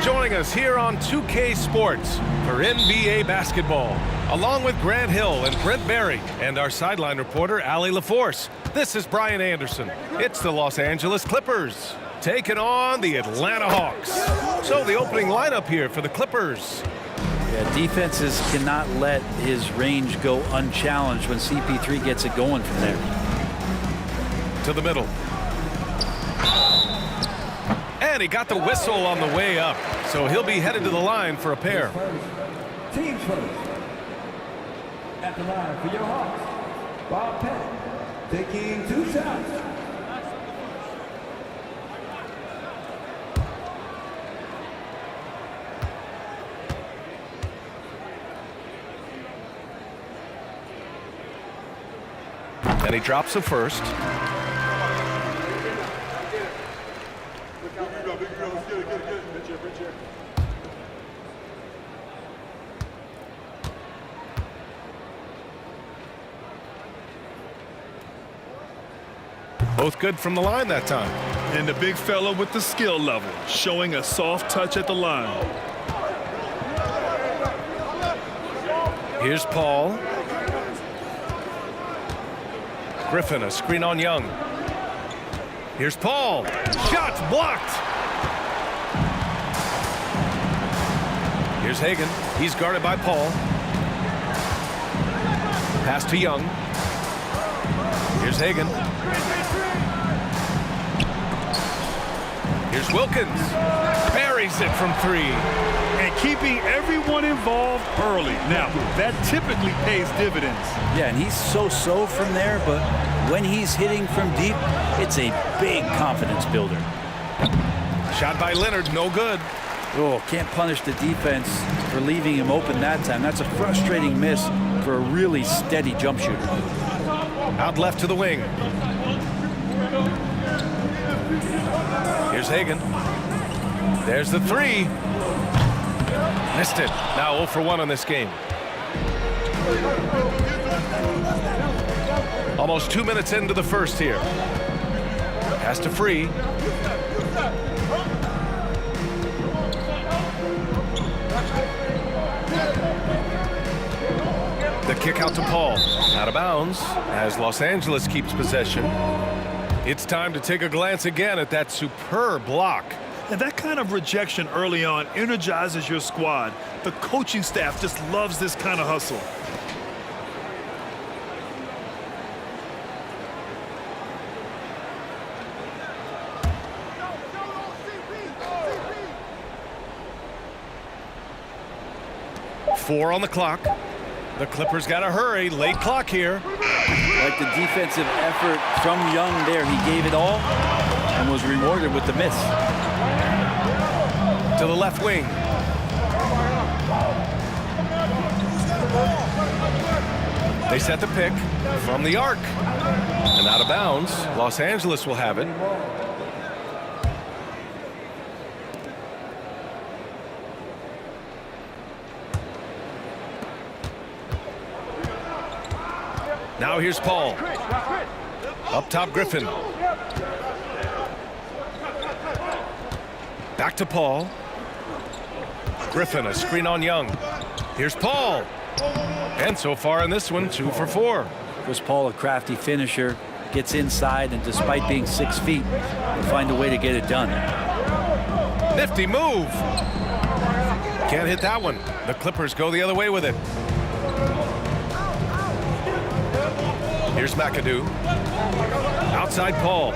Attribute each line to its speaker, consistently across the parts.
Speaker 1: joining us here on 2K Sports for NBA basketball, along with Grant Hill and Brent Barry and our sideline reporter, Allie LaForce. This is Brian Anderson. It's the Los Angeles Clippers taking on the Atlanta Hawks. So the opening lineup here for the Clippers.
Speaker 2: Yeah, defenses cannot let his range go unchallenged when CP3 gets it going from there.
Speaker 1: To the middle. And he got the whistle on the way up, so he'll be headed to the line for a pair.
Speaker 3: Teams first. At the line for your Hawks, Bob Pettit taking 2 shots.
Speaker 1: And he drops the first. Both good from the line that time.
Speaker 4: And the big fella with the skill level, showing a soft touch at the line.
Speaker 1: Here's Paul. Griffin, a screen on Young. Here's Paul. Shots blocked. Here's Hagan. He's guarded by Paul. Pass to Young. Here's Hagan. Here's Wilkins. Buries it from 3.
Speaker 4: And keeping everyone involved early. Now, that typically pays dividends.
Speaker 2: Yeah, and he's so-so from there, but when he's hitting from deep, it's a big confidence builder.
Speaker 1: Shot by Leonard, no good.
Speaker 2: Oh, can't punish the defense for leaving him open that time. That's a frustrating miss for a really steady jump shooter.
Speaker 1: Out left to the wing. Here's Hagan. There's the 3. Missed it. Now 0 for 1 on this game. Almost 2 minutes into the first here. Pass to Free. The kick out to Paul. Out of bounds as Los Angeles keeps possession. It's time to take a glance again at that superb block.
Speaker 4: And that kind of rejection early on energizes your squad. The coaching staff just loves this kind of hustle.
Speaker 1: Four on the clock. The Clippers got to hurry. Late clock here.
Speaker 2: Like the defensive effort from Young there. He gave it all and was rewarded with the miss.
Speaker 1: To the left wing. They set the pick from the arc. And out of bounds. Los Angeles will have it. Now here's Paul. Up top, Griffin. Back to Paul. Griffin, a screen on Young. Here's Paul. And so far in this one, 2 for 4.
Speaker 2: Chris Paul, a crafty finisher, gets inside, and despite being 6 feet, will find a way to get it done.
Speaker 1: Nifty move. Can't hit that one. The Clippers go the other way with it. Here's McAdoo. Outside Paul.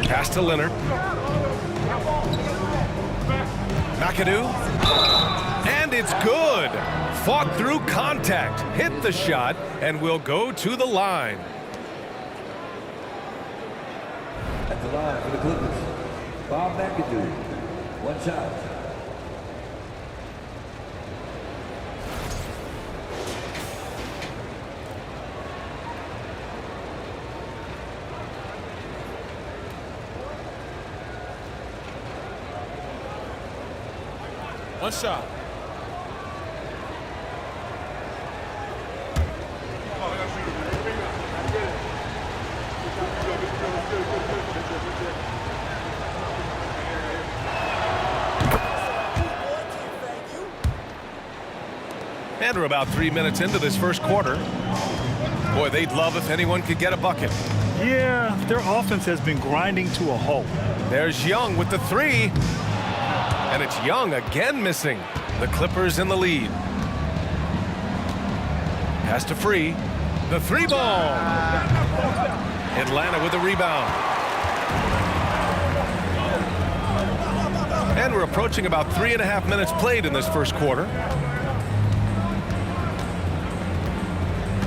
Speaker 1: Pass to Leonard. McAdoo. And it's good. Fought through contact. Hit the shot and will go to the line.
Speaker 3: At the line for the Clippers, Bob McAdoo. 1 shot.
Speaker 1: One shot. And we're about 3 minutes into this first quarter. Boy, they'd love if anyone could get a bucket.
Speaker 4: Yeah, their offense has been grinding to a halt.
Speaker 1: There's Young with the three. And it's Young again missing. The Clippers in the lead. Pass to Free. The three ball. Atlanta with the rebound. And we're approaching about 3.5 minutes played in this first quarter.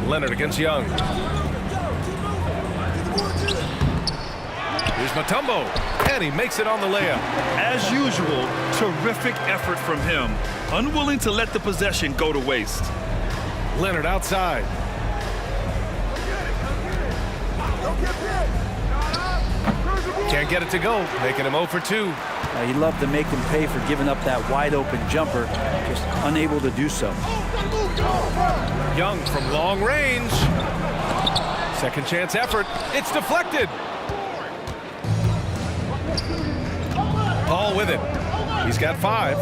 Speaker 1: Leonard against Young. Here's Mutombo, and he makes it on the layup.
Speaker 4: As usual, terrific effort from him. Unwilling to let the possession go to waste.
Speaker 1: Leonard outside. Can't get it to go, making him 0 for 2.
Speaker 2: He'd love to make him pay for giving up that wide open jumper, just unable to do so.
Speaker 1: Young from long range. Second chance effort. It's deflected. Paul with it. He's got 5.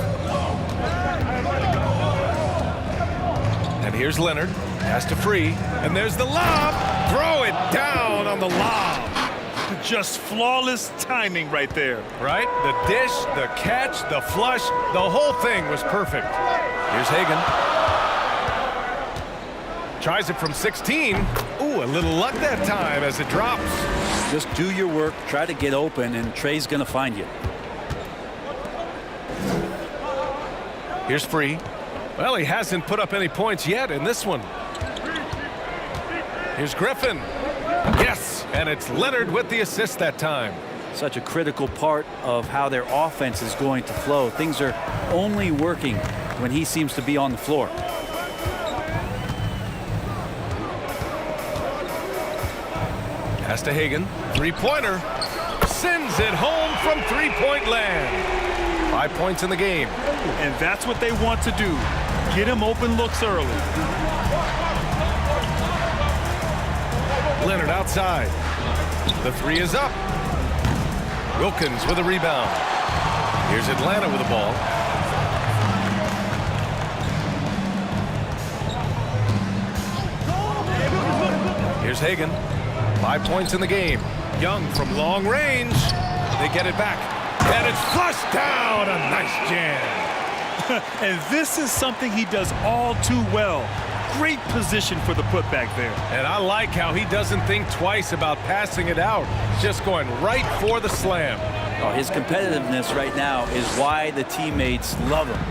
Speaker 1: And here's Leonard. Pass to Free. And there's the lob. Throw it down on the lob.
Speaker 4: Just flawless timing right there.
Speaker 1: Right? The dish, the catch, the flush, the whole thing was perfect. Here's Hagan. Tries it from 16. Ooh, a little luck that time as it drops.
Speaker 2: Just do your work, try to get open, and Trey's going to find you.
Speaker 1: Here's Free. Well, he hasn't put up any points yet in this one. Here's Griffin. Yes, and it's Leonard with the assist that time.
Speaker 2: Such a critical part of how their offense is going to flow. Things are only working when he seems to be on the floor.
Speaker 1: Pass to Hagan. Three-pointer. Sends it home from three-point land. 5 points in the game.
Speaker 4: And that's what they want to do. Get him open looks early.
Speaker 1: Leonard outside. The three is up. Wilkins with a rebound. Here's Atlanta with the ball. Here's Hagan. 5 points in the game. Young from long range. They get it back. And it's flushed down. A nice jam.
Speaker 4: And this is something he does all too well. Great position for the putback there.
Speaker 1: And I like how he doesn't think twice about passing it out. Just going right for the slam.
Speaker 2: Oh, his competitiveness right now is why the teammates love him.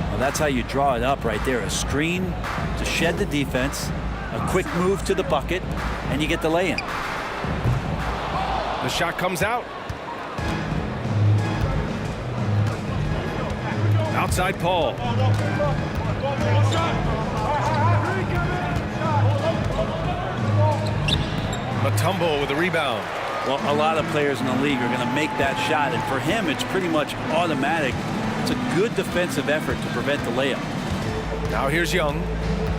Speaker 2: Well, that's how you draw it up right there. A screen to shed the defense, a quick move to the bucket, and you get the lay-in.
Speaker 1: The shot comes out. Outside Paul. Mutombo with a rebound.
Speaker 2: Well, a lot of players in the league are going to make that shot, and for him, it's pretty much automatic. It's a good defensive effort to prevent the layup.
Speaker 1: Now here's Young.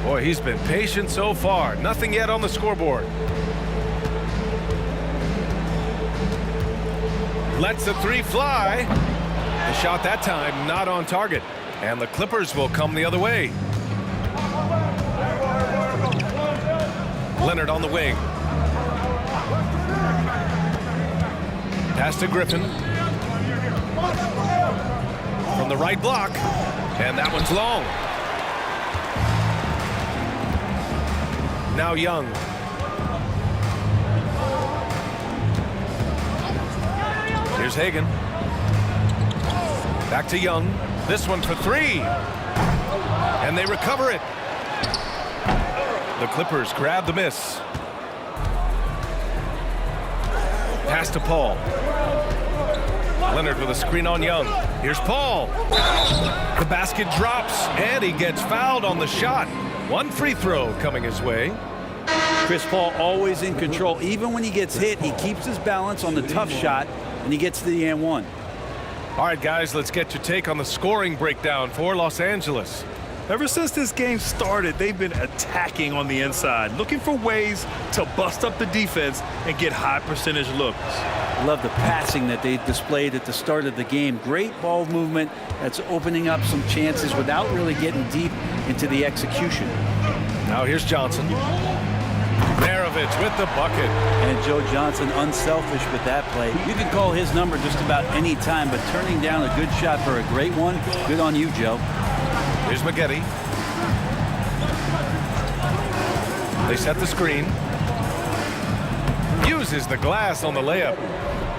Speaker 1: Boy, he's been patient so far. Nothing yet on the scoreboard. Lets the three fly. The shot that time not on target. And the Clippers will come the other way. Leonard on the wing. Pass to Griffin. From the right block. And that one's long. Now Young. Here's Hagan. Back to Young. This one for three. And they recover it. The Clippers grab the miss. Pass to Paul. Leonard with a screen on Young. Here's Paul. The basket drops, and he gets fouled on the shot. One free throw coming his way.
Speaker 2: Chris Paul always in control. Even when he gets hit, he keeps his balance on the tough shot, and he gets to the and one.
Speaker 1: All right, guys, let's get your take on the scoring breakdown for Los Angeles.
Speaker 4: Ever since this game started, they've been attacking on the inside, looking for ways to bust up the defense and get high percentage looks.
Speaker 2: Love the passing that they displayed at the start of the game. Great ball movement that's opening up some chances without really getting deep into the execution.
Speaker 1: Now here's Johnson. Maravich with the bucket.
Speaker 2: And Joe Johnson unselfish with that play. You can call his number just about any time, but turning down a good shot for a great one, good on you, Joe.
Speaker 1: Here's Maggette. They set the screen. Uses the glass on the layup.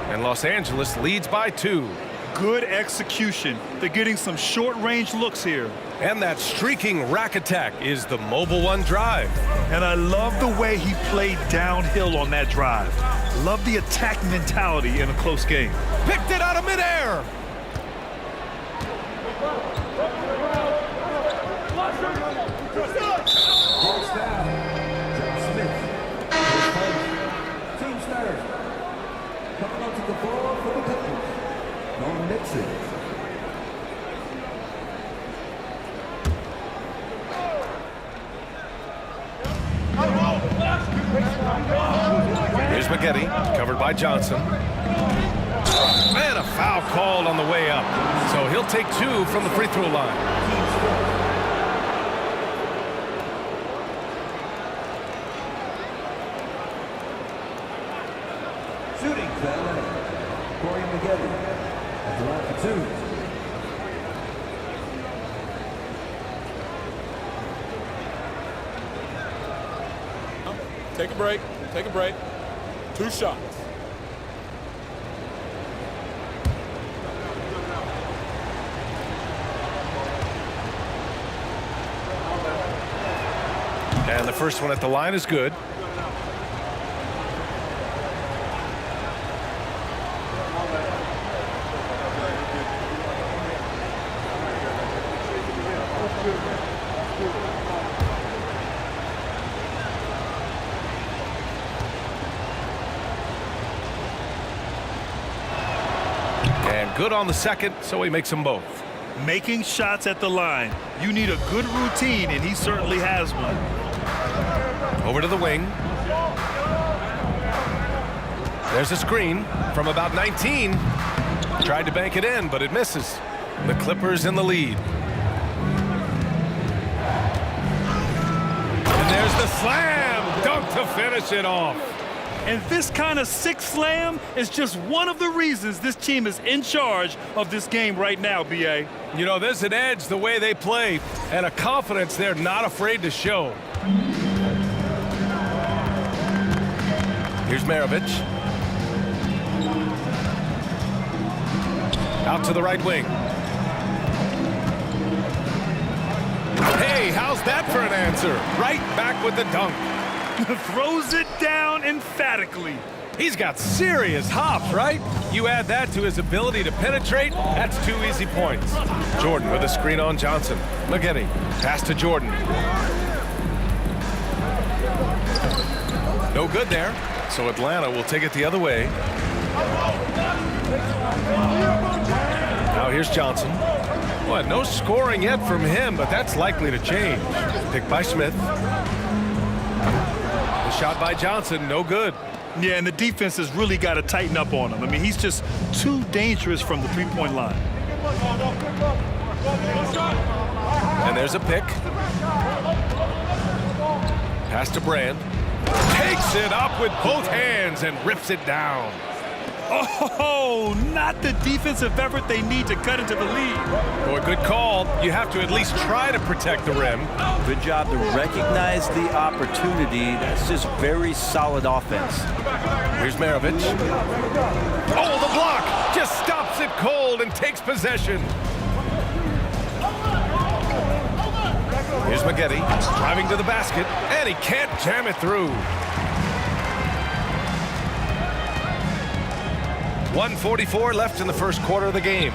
Speaker 1: And Los Angeles leads by 2.
Speaker 4: Good execution. They're getting some short-range looks here.
Speaker 1: And that streaking rack attack is the Mobile One drive.
Speaker 4: And I love the way he played downhill on that drive. Love the attack mentality in a close game.
Speaker 1: Picked it out of midair.
Speaker 3: First down. John Smith. Team starters. Coming onto the floor for the Clippers. Norm Nixon.
Speaker 1: Here's Maggette, covered by Johnson. And a foul called on the way up. So he'll take 2 from the free throw line.
Speaker 3: Shooting for LA. Corey Maggette. At the line for 2.
Speaker 5: Take a break. Take a break. 2 shots.
Speaker 1: And the first one at the line is good. And good on the second, so he makes them both.
Speaker 4: Making shots at the line. You need a good routine, and he certainly has one.
Speaker 1: Over to the wing. There's a screen from about 19. Tried to bank it in, but it misses. The Clippers in the lead. And there's the slam dunk to finish it off.
Speaker 4: And this kind of sick slam is just one of the reasons this team is in charge of this game right now, B.A.
Speaker 1: You know, there's an edge the way they play and a confidence they're not afraid to show. Here's Maravich. Out to the right wing. Hey, how's that for an answer? Right back with the dunk.
Speaker 4: Throws it down emphatically.
Speaker 1: He's got serious hops, right? You add that to his ability to penetrate, that's 2 easy points. Jordan with a screen on Johnson. Maggette, pass to Jordan. No good there, so Atlanta will take it the other way. Now here's Johnson. Well, no scoring yet from him, but that's likely to change. Picked by Smith. The shot by Johnson, no good.
Speaker 4: Yeah, and the defense has really got to tighten up on him. I mean, he's just too dangerous from the three-point line.
Speaker 1: And there's a pick. Pass to Brand. Takes it up with both hands and rips it down.
Speaker 4: Oh, not the defensive effort they need to cut into the lead.
Speaker 1: Boy, good call. You have to at least try to protect the rim.
Speaker 2: Good job to recognize the opportunity. That's just very solid offense.
Speaker 1: Here's Maravich. Oh, the block! Just stops it cold and takes possession. Here's Maggette, driving to the basket, and he can't jam it through. 1:44 left in the first quarter of the game.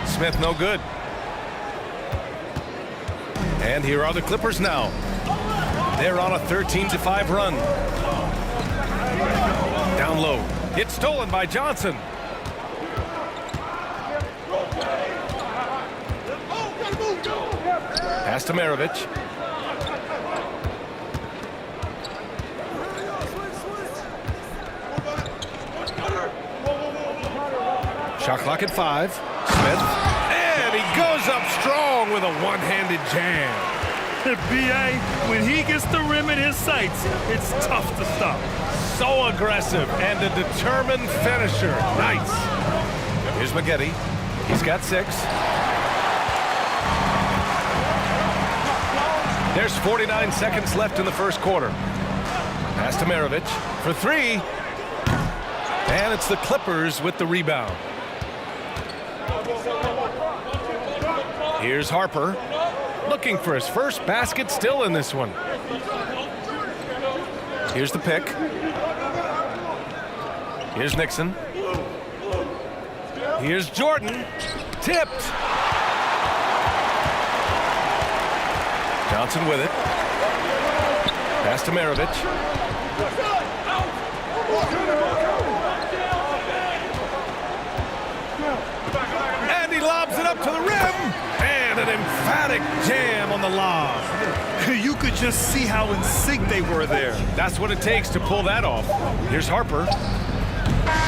Speaker 1: Smith no good. And here are the Clippers now. They're on a 13-5 run. Down low. It's stolen by Johnson. Pass to Maravich. Shot clock at 5. Smith. And he goes up strong with a one-handed jam.
Speaker 4: B.A., when he gets the rim in his sights, it's tough to stop.
Speaker 1: So aggressive and a determined finisher. Nice. Here's Maggette. He's got 6. There's 49 seconds left in the first quarter. Pass to Maravich for 3. And it's the Clippers with the rebound. Here's Harper, looking for his first basket, still in this one. Here's the pick. Here's Nixon. Here's Jordan. Tipped. Johnson with it. Pass to Maravich. And he lobs it up to the rim. And an emphatic jam on the lob.
Speaker 4: You could just see how in sync they were there.
Speaker 1: That's what it takes to pull that off. Here's Harper.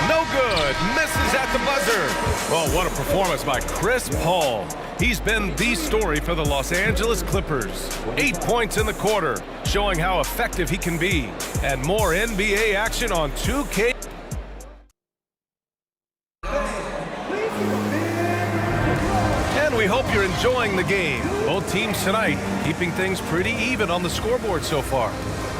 Speaker 1: No good. Misses at the buzzer. Well, what a performance by Chris Paul. He's been the story for the Los Angeles Clippers. 8 points in the quarter, showing how effective he can be. And more NBA action on 2K. And we hope you're enjoying the game. Both teams tonight keeping things pretty even on the scoreboard so far.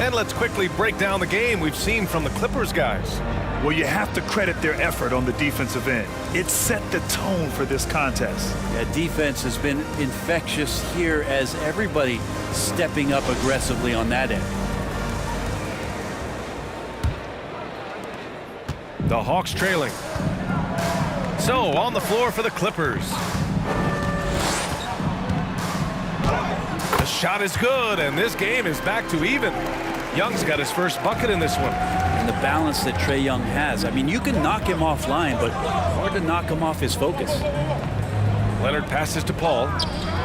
Speaker 1: And let's quickly break down the game we've seen from the Clippers guys.
Speaker 4: Well, you have to credit their effort on the defensive end. It set the tone for this contest.
Speaker 2: Yeah, defense has been infectious here as everybody stepping up aggressively on that end.
Speaker 1: The Hawks trailing. So on the floor for the Clippers. The shot is good, and this game is back to even. Young's got his first bucket in this one.
Speaker 2: And the balance that Trae Young has. I mean, you can knock him offline, but hard to knock him off his focus.
Speaker 1: Leonard passes to Paul.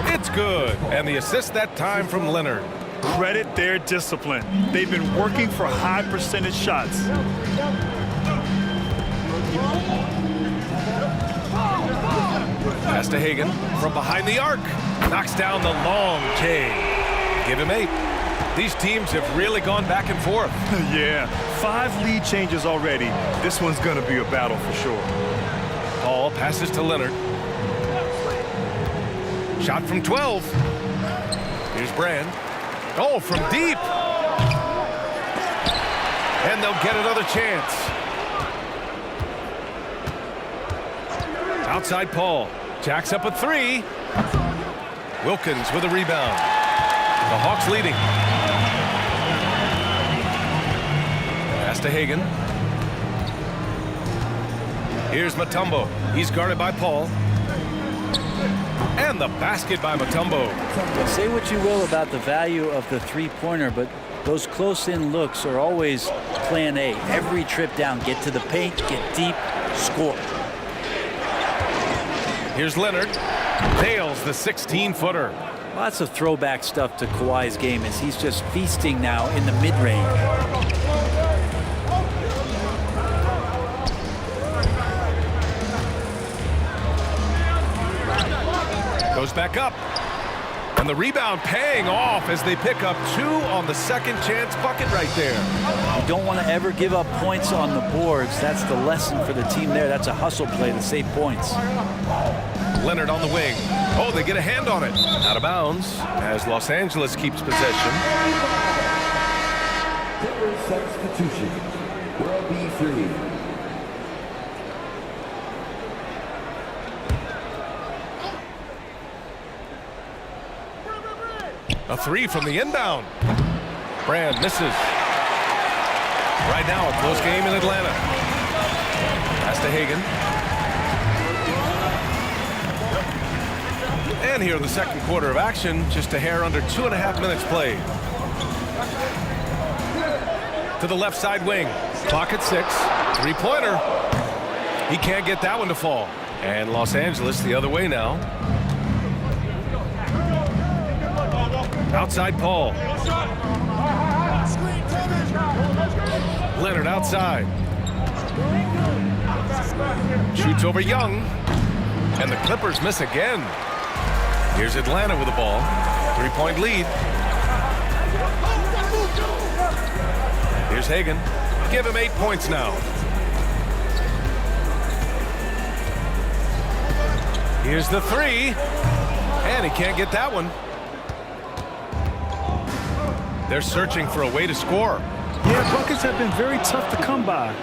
Speaker 1: It's good, and the assist that time from Leonard.
Speaker 4: Credit their discipline. They've been working for high percentage shots.
Speaker 1: Pass to Hagan from behind the arc. Knocks down the long K. Give him 8. These teams have really gone back and forth.
Speaker 4: Yeah, 5 lead changes already. This one's going to be a battle for sure.
Speaker 1: Paul passes to Leonard. Shot from 12. Here's Brand. Oh, from deep. And they'll get another chance. Outside Paul. Jacks up a 3. Wilkins with a rebound. The Hawks leading. Pass to Hagan. Here's Mutombo. He's guarded by Paul. And the basket by Mutombo.
Speaker 2: Say what you will about the value of the three-pointer, but those close-in looks are always plan A. Every trip down, get to the paint, get deep, score.
Speaker 1: Here's Leonard. Nails the 16-footer.
Speaker 2: Lots of throwback stuff to Kawhi's game as he's just feasting now in the mid-range.
Speaker 1: Goes back up. And the rebound paying off as they pick up 2 on the second chance bucket right there.
Speaker 2: You don't want to ever give up points on the boards. That's the lesson for the team there. That's a hustle play to save points.
Speaker 1: Leonard on the wing. Oh, they get a hand on it. Out of bounds as Los Angeles keeps possession.
Speaker 3: Clippers substitution will be free.
Speaker 1: A 3 from the inbound. Brand misses. Right now, a close game in Atlanta. Pass to Hagan. And here in the second quarter of action, just a hair under 2.5 minutes played. To the left side wing. Clock at 6. 3-pointer. He can't get that one to fall. And Los Angeles the other way now. Outside Paul. Leonard outside. Shoots over Young. And the Clippers miss again. Here's Atlanta with the ball. 3-point lead. Here's Hagan. Give him 8 points now. Here's the three. And he can't get that one. They're searching for a way to score.
Speaker 4: Yeah, buckets have been very tough to come by.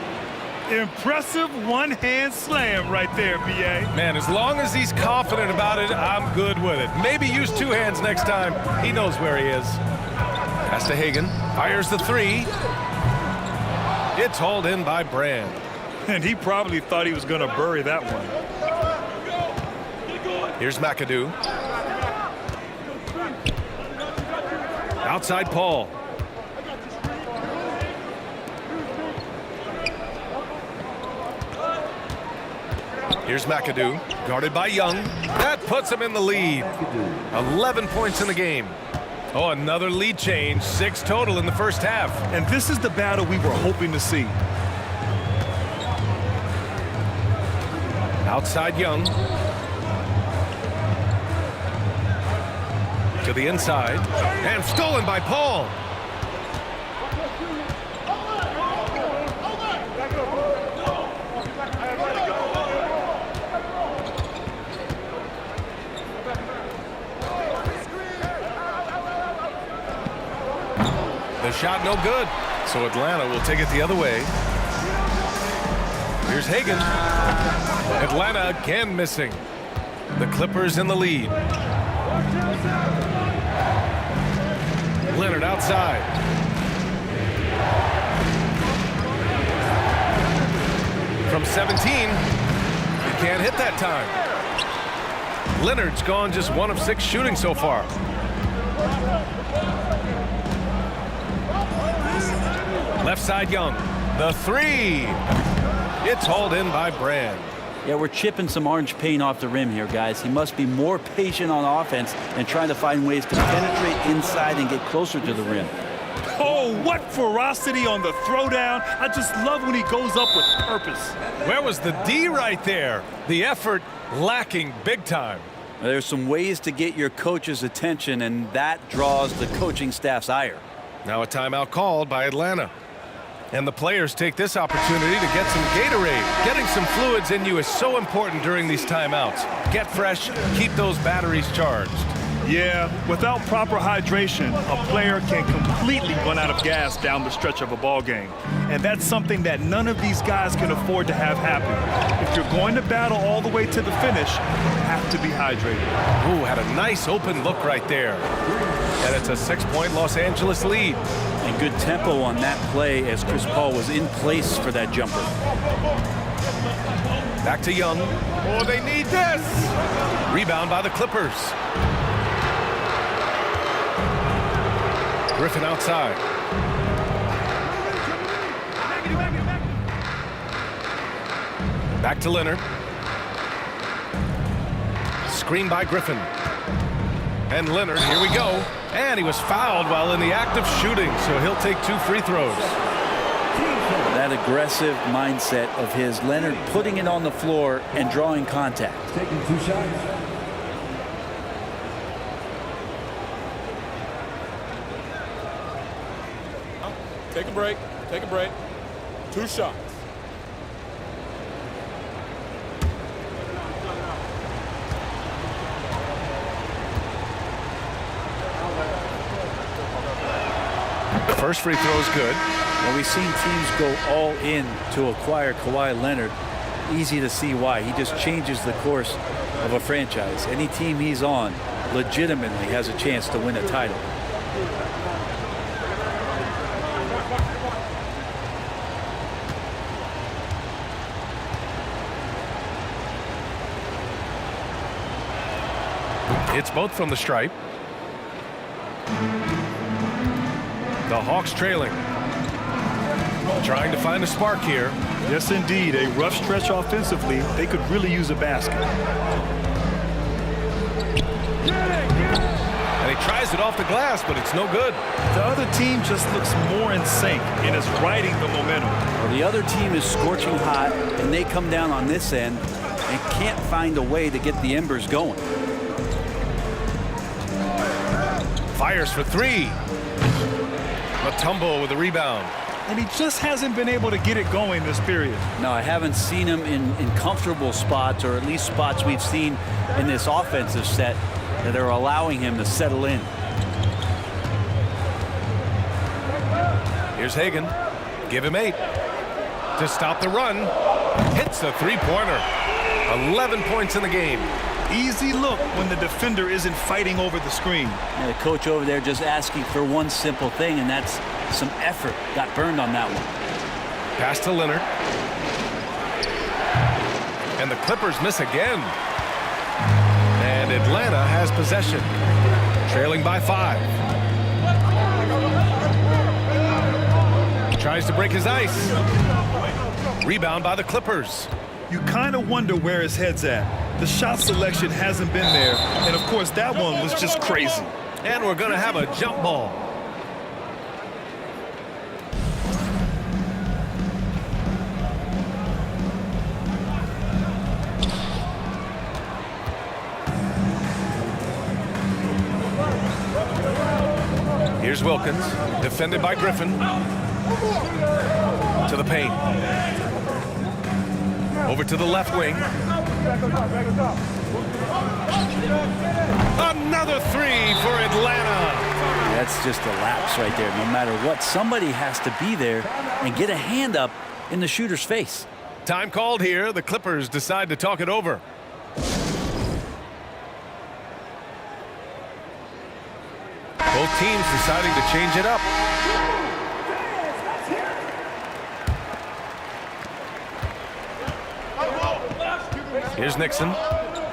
Speaker 4: Impressive one-hand slam right there, B.A.
Speaker 1: Man, as long as he's confident about it, I'm good with it. Maybe use 2 hands next time. He knows where he is. Pass to Hagan. Fires the three. It's hauled in by Brand.
Speaker 4: And he probably thought he was going to bury that one.
Speaker 1: Here's McAdoo. Outside Paul. Here's McAdoo, guarded by Young. That puts him in the lead. 11 points in the game. Oh, another lead change. 6 total in the first half.
Speaker 4: And this is the battle we were hoping to see.
Speaker 1: Outside Young. To the inside. And stolen by Paul. The shot no good, so Atlanta will take it the other way. Here's Hagan. Atlanta again missing. The Clippers in the lead. Leonard outside. From 17, he can't hit that time. Leonard's gone just 1 of 6 shooting so far. Left side Young. The three. It's hauled in by Brand.
Speaker 2: Yeah, we're chipping some orange paint off the rim here, guys. He must be more patient on offense and trying to find ways to penetrate inside and get closer to the rim.
Speaker 4: Oh, what ferocity on the throwdown. I just love when he goes up with purpose.
Speaker 1: Where was the D right there? The effort lacking big time.
Speaker 2: There's some ways to get your coach's attention, and that draws the coaching staff's ire.
Speaker 1: Now a timeout called by Atlanta. And the players take this opportunity to get some Gatorade. Getting some fluids in you is so important during these timeouts. Get fresh, keep those batteries charged.
Speaker 4: Yeah, without proper hydration, a player can completely run out of gas down the stretch of a ball game. And that's something that none of these guys can afford to have happen. If you're going to battle all the way to the finish, you have to be hydrated.
Speaker 1: Ooh, had a nice open look right there. And it's a 6-point Los Angeles lead.
Speaker 2: And good tempo on that play as Chris Paul was in place for that jumper.
Speaker 1: Back to Young. Oh, they need this. Rebound by the Clippers. Griffin outside. Back to Leonard. Screen by Griffin. And Leonard, here we go. And he was fouled while in the act of shooting, so he'll take 2 free throws.
Speaker 2: That aggressive mindset of his, Leonard putting it on the floor and drawing contact.
Speaker 3: Taking 2 shots.
Speaker 5: Take a break. Take a break. 2 shots.
Speaker 1: First free throw is good.
Speaker 2: Well, we've seen teams go all in to acquire Kawhi Leonard. Easy to see why. He just changes the course of a franchise. Any team he's on legitimately has a chance to win a title.
Speaker 1: It's both from the stripe. The Hawks trailing. Trying to find a spark here.
Speaker 4: Yes, indeed. A rough stretch offensively. They could really use a basket.
Speaker 1: And he tries it off the glass, but it's no good.
Speaker 4: The other team just looks more in sync and is riding the momentum.
Speaker 2: Well, the other team is scorching hot, and they come down on this end and can't find a way to get the embers going.
Speaker 1: Fires for three. Mutombo with the rebound.
Speaker 4: And he just hasn't been able to get it going this period.
Speaker 2: No, I haven't seen him in comfortable spots, or at least spots we've seen in this offensive set that are allowing him to settle in.
Speaker 1: Here's Hagan. Give him 8. To stop the run. Hits the three-pointer. 11 points in the game.
Speaker 4: Easy look when the defender isn't fighting over the screen.
Speaker 2: And the coach over there just asking for one simple thing, and that's some effort. Got burned on that one.
Speaker 1: Pass to Leonard. And the Clippers miss again. And Atlanta has possession. Trailing by 5. Tries to break his ice. Rebound by the Clippers.
Speaker 4: You kind of wonder where his head's at. The shot selection hasn't been there, and of course that one was just crazy.
Speaker 1: And we're going to have a jump ball. Here's Wilkins, defended by Griffin. To the paint. Over to the left wing. Another 3 for Atlanta.
Speaker 2: That's just a lapse right there. No matter what, somebody has to be there and get a hand up in the shooter's face.
Speaker 1: Time called here. The Clippers decide to talk it over. Both teams deciding to change it up. Here's Nixon.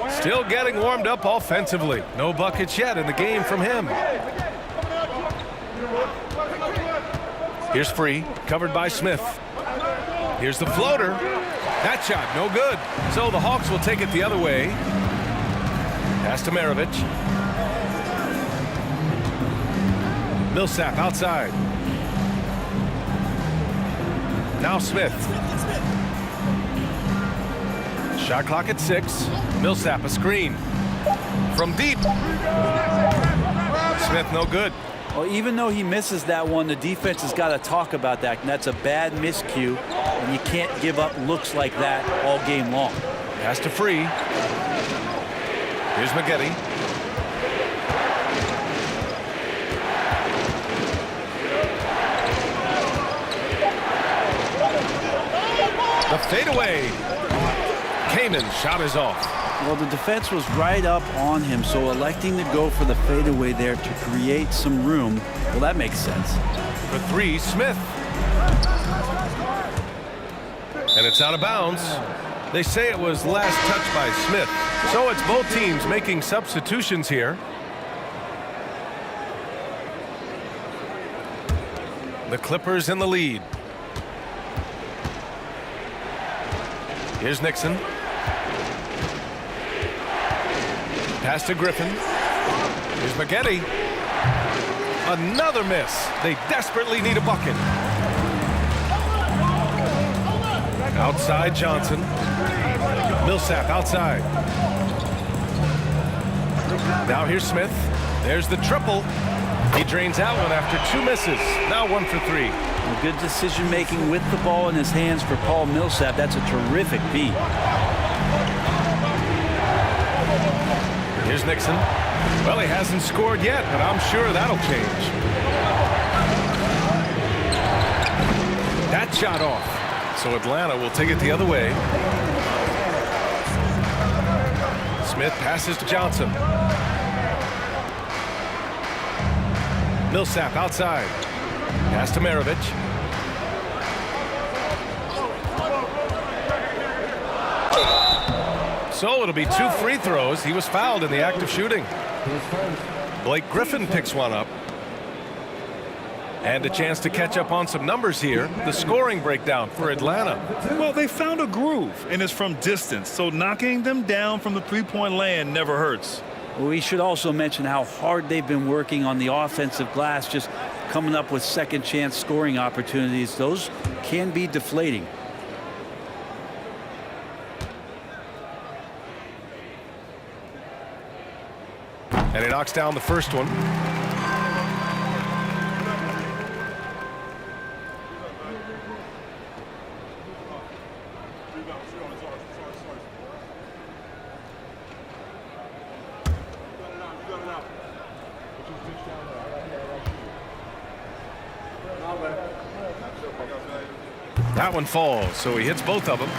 Speaker 1: Still getting warmed up offensively. No buckets yet in the game from him. Here's Free, covered by Smith. Here's the floater. That shot, no good. So the Hawks will take it the other way. Pass to Maravich. Millsap outside. Now Smith. Shot clock at 6. Millsap a screen. From deep. Smith no good.
Speaker 2: Well, even though he misses that one, the defense has got to talk about that. And that's a bad miscue, and you can't give up looks like that all game long.
Speaker 1: Pass to Free. Here's Maggette. The fadeaway. Kaman's shot is off.
Speaker 2: Well, the defense was right up on him, so electing to go for the fadeaway there to create some room, well, that makes sense.
Speaker 1: For 3, Smith. And it's out of bounds. They say it was last touched by Smith. So it's both teams making substitutions here. The Clippers in the lead. Here's Nixon. Pass to Griffin. Here's Maggette. Another miss. They desperately need a bucket. Outside Johnson. Millsap outside. Now here's Smith. There's the triple. He drains that one after 2 misses. Now 1 for 3.
Speaker 2: Well, good decision making with the ball in his hands for Paul Millsap. That's a terrific beat.
Speaker 1: Here's Nixon. Well, he hasn't scored yet, but I'm sure that'll change. That shot off. So Atlanta will take it the other way. Smith passes to Johnson. Millsap outside. Pass to Maravich. So it'll be 2 free throws. He was fouled in the act of shooting. Blake Griffin picks one up. And a chance to catch up on some numbers here. The scoring breakdown for Atlanta.
Speaker 4: Well, they found a groove, and it's from distance, so knocking them down from the three-point land never hurts.
Speaker 2: We should also mention how hard they've been working on the offensive glass, just coming up with second chance scoring opportunities. Those can be deflating.
Speaker 1: And he knocks down the first one. That one falls, so he hits both of them.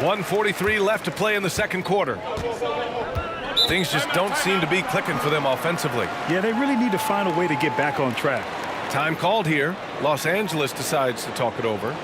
Speaker 1: 1:43 left to play in the second quarter. Things just don't seem to be clicking for them offensively.
Speaker 4: Yeah, they really need to find a way to get back on track.
Speaker 1: Time called here. Los Angeles decides to talk it over.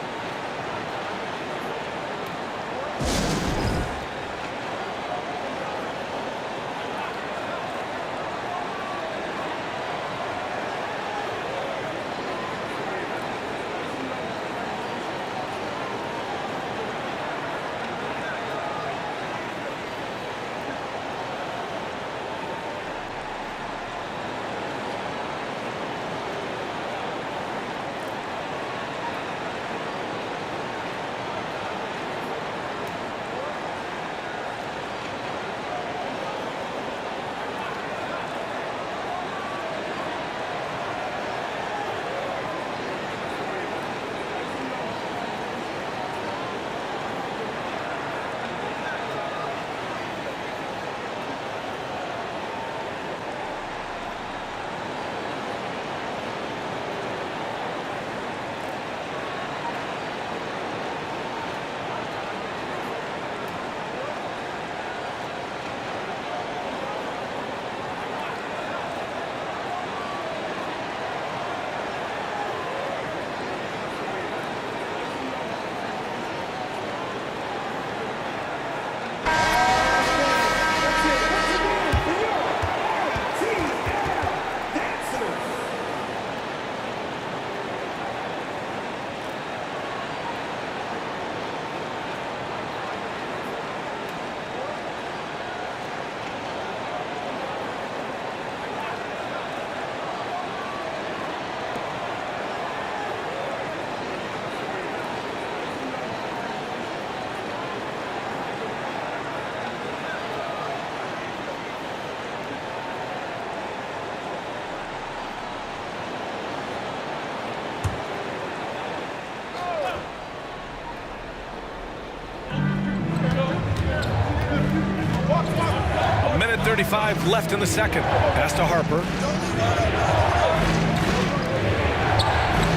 Speaker 1: A minute 35 left in the second. Pass to Harper.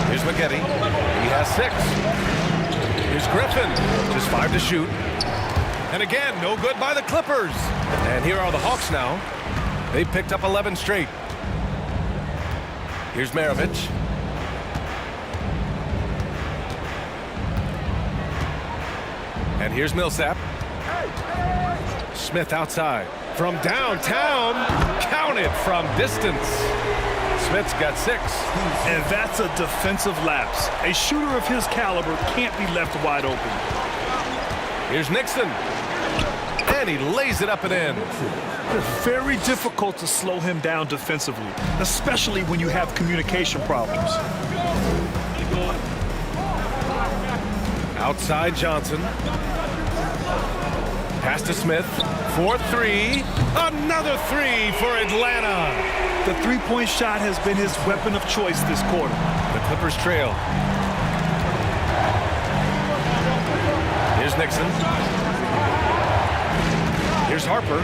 Speaker 1: Here's McGetty. He has 6. Here's Griffin. Just 5 to shoot. And again, no good by the Clippers. And here are the Hawks now. They picked up 11 straight. Here's Maravich. And here's Millsap. Smith outside. From downtown. Counted from distance. Smith's got 6.
Speaker 4: And that's a defensive lapse. A shooter of his caliber can't be left wide open.
Speaker 1: Here's Nixon. And he lays it up and in.
Speaker 4: It's very difficult to slow him down defensively, especially when you have communication problems.
Speaker 1: Outside Johnson. Pass to Smith. 4-3. Another 3 for Atlanta.
Speaker 4: The three-point shot has been his weapon of choice this quarter.
Speaker 1: The Clippers trail. Here's Nixon. Here's Harper.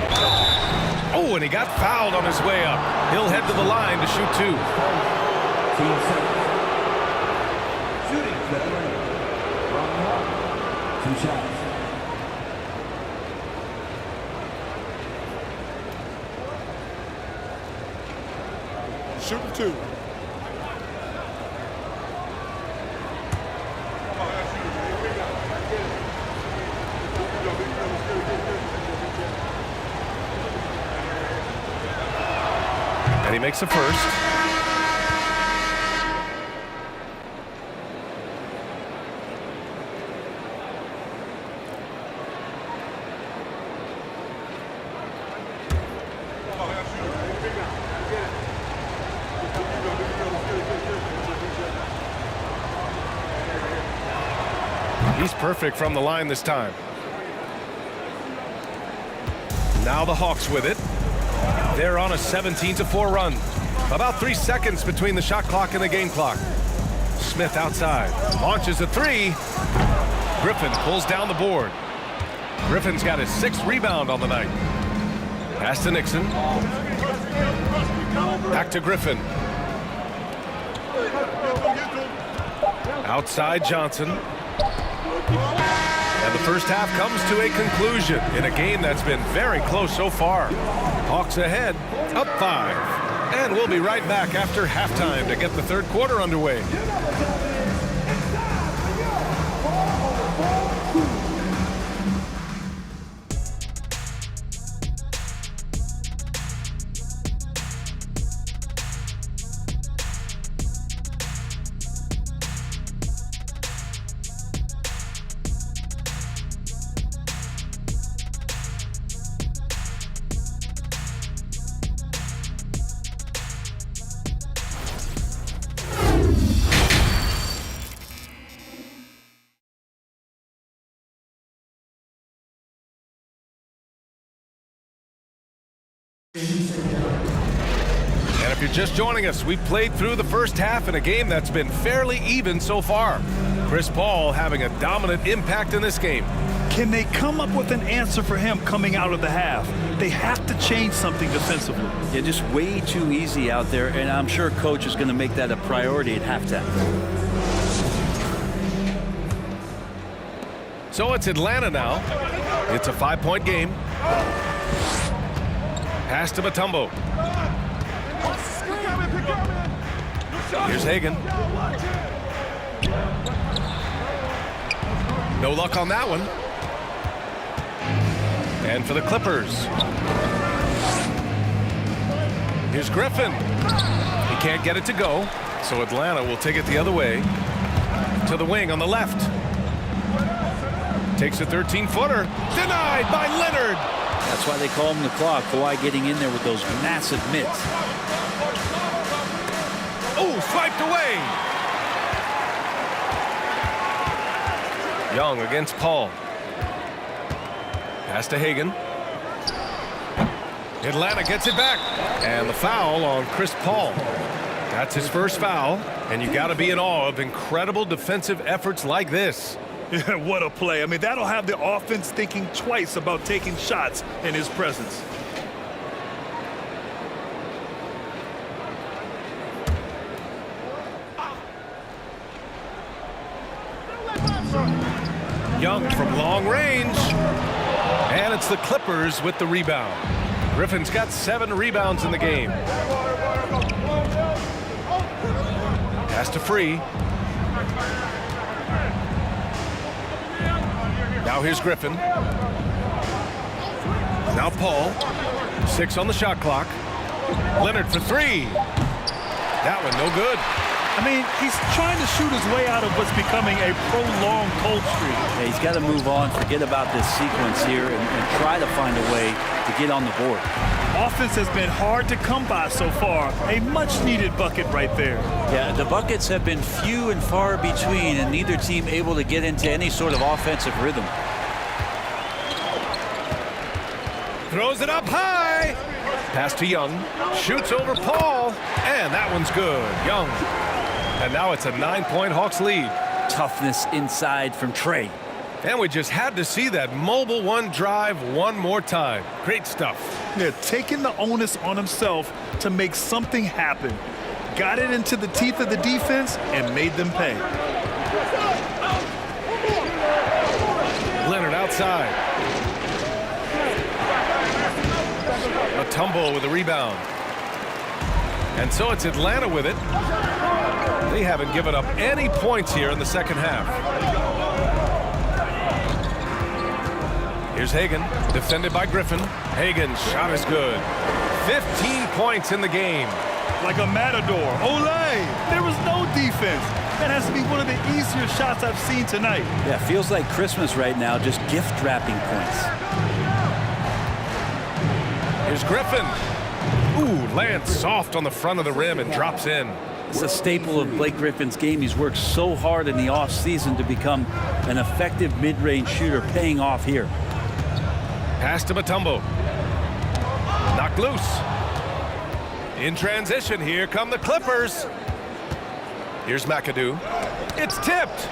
Speaker 1: Oh, and he got fouled on his way up. He'll head to the line to shoot 2.
Speaker 3: Team 7. Shooting for Atlanta. Ron Harper. 2 shots.
Speaker 5: Shooting 2.
Speaker 1: And he makes the first. perfect from the line this time. Now the Hawks with it. They're on a 17-4 run. About 3 seconds between the shot clock and the game clock. Smith outside. Launches a three. Griffin pulls down the board. Griffin's got his 6th rebound on the night. Pass to Nixon. Back to Griffin. Outside Johnson. And the first half comes to a conclusion in a game that's been very close so far. Hawks ahead, up 5. And we'll be right back after halftime to get the third quarter underway. And if you're just joining us, we've played through the first half in a game that's been fairly even so far. Chris Paul having a dominant impact in this game.
Speaker 4: Can they come up with an answer for him coming out of the half? They have to change something defensively.
Speaker 2: Yeah, just way too easy out there, and I'm sure coach is going to make that a priority at halftime.
Speaker 1: So it's Atlanta now. It's a 5-point game. Pass to Mutombo. Here's Hagan. No luck on that one. And for the Clippers. Here's Griffin. He can't get it to go, so Atlanta will take it the other way. To the wing on the left. Takes a 13-footer. Denied by Leonard.
Speaker 2: That's why they call him the clock. Kawhi getting in there with those massive mitts.
Speaker 1: Oh, swiped away. Young against Paul. Pass to Hagan. Atlanta gets it back. And the foul on Chris Paul. That's his first foul. And you got to be in awe of incredible defensive efforts like this.
Speaker 4: Yeah, what a play. I mean, that'll have the offense thinking twice about taking shots in his presence.
Speaker 1: Young from long range. And it's the Clippers with the rebound. Griffin's got 7 rebounds in the game. Pass to Free. Now here's Griffin. Now Paul. 6 on the shot clock. Leonard for 3. That one no good.
Speaker 4: I mean, he's trying to shoot his way out of what's becoming a prolonged cold streak.
Speaker 2: Yeah, he's got to move on, forget about this sequence here, and try to find a way to get on the board.
Speaker 4: Offense has been hard to come by so far. A much-needed bucket right there.
Speaker 2: Yeah, the buckets have been few and far between, and neither team able to get into any sort of offensive rhythm.
Speaker 1: Throws it up high. Pass to Young. Shoots over Paul. And that one's good. Young. And now it's a 9-point Hawks lead.
Speaker 2: Toughness inside from Trey.
Speaker 1: And we just had to see that mobile one drive one more time. Great stuff.
Speaker 4: They're taking the onus on himself to make something happen. Got it into the teeth of the defense and made them pay.
Speaker 1: Leonard outside. Mutombo with a rebound. And so it's Atlanta with it. They haven't given up any points here in the second half. Here's Hagan, defended by Griffin. Hagan's shot is good. 15 points in the game.
Speaker 4: Like a matador. Olay! There was no defense. That has to be one of the easier shots I've seen tonight.
Speaker 2: Yeah, feels like Christmas right now, just gift wrapping points.
Speaker 1: Here's Griffin. Ooh, lands soft on the front of the rim and drops in.
Speaker 2: It's a staple of Blake Griffin's game. He's worked so hard in the offseason to become an effective mid-range shooter, paying off here.
Speaker 1: Pass to Mutombo. Knocked loose. In transition, here come the Clippers. Here's McAdoo. It's tipped.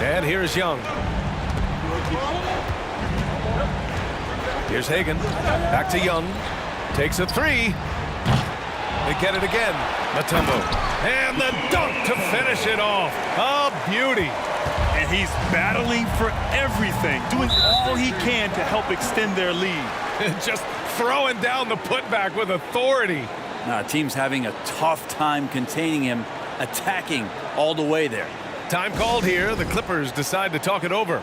Speaker 1: And here's Young. Here's Hagan. Back to Young. Takes a three. They get it again. Mutombo. And the dunk to finish it off. A beauty.
Speaker 4: And he's battling for everything, doing all he can to help extend their lead.
Speaker 1: Just throwing down the putback with authority.
Speaker 2: Now, team's having a tough time containing him, attacking all the way there.
Speaker 1: Time called here. The Clippers decide to talk it over.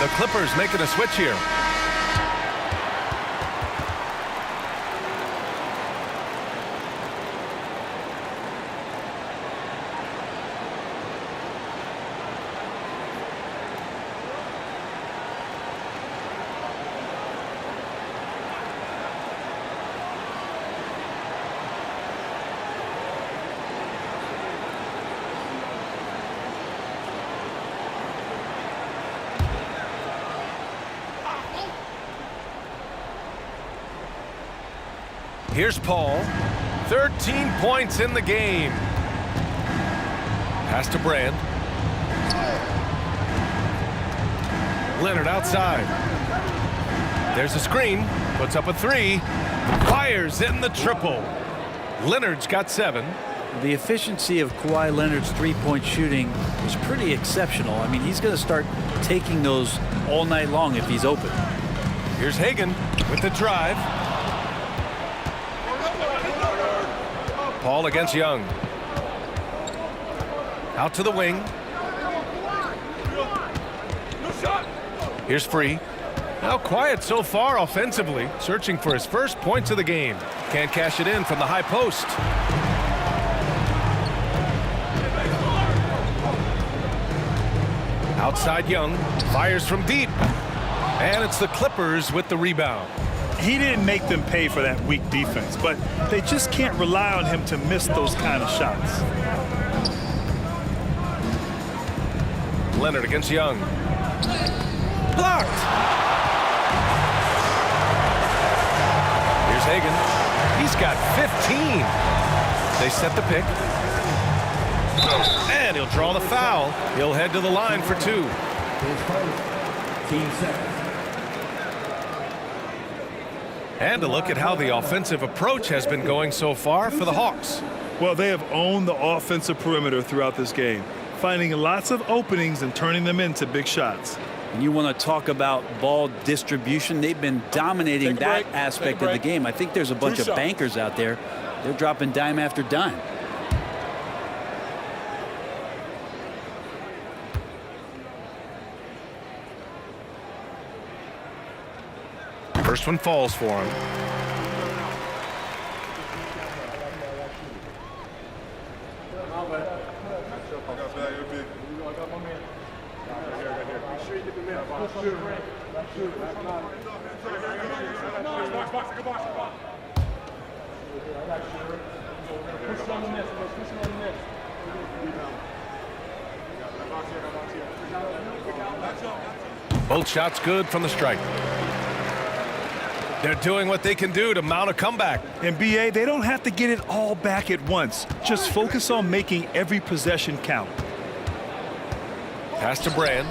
Speaker 1: The Clippers making a switch here. Here's Paul. 13 points in the game. Pass to Brand. Leonard outside. There's a screen. Puts up a three. Fires in the triple. Leonard's got 7.
Speaker 2: The efficiency of Kawhi Leonard's three-point shooting is pretty exceptional. I mean, he's going to start taking those all night long if he's open.
Speaker 1: Here's Hagan with the drive. Paul against Young. Out to the wing. Here's Free. Now quiet so far offensively, searching for his first points of the game. Can't cash it in from the high post. Outside Young, fires from deep. And it's the Clippers with the rebound.
Speaker 4: He didn't make them pay for that weak defense, but they just can't rely on him to miss those kind of shots.
Speaker 1: Leonard against Young. Blocked. Here's Hagan. He's got 15. They set the pick. And he'll draw the foul. He'll head to the line for 2.
Speaker 3: Team seconds.
Speaker 1: And a look at how the offensive approach has been going so far for the Hawks.
Speaker 4: Well, they have owned the offensive perimeter throughout this game, finding lots of openings and turning them into big shots.
Speaker 2: And you want to talk about ball distribution. They've been dominating that aspect of the game. I think there's a bunch of bankers out there. They're dropping dime after dime.
Speaker 1: First one falls for him. Both shots good from the stripe. They're doing what they can do to mount a comeback.
Speaker 4: In BA, they don't have to get it all back at once. Just focus on making every possession count.
Speaker 1: Pass to Brand.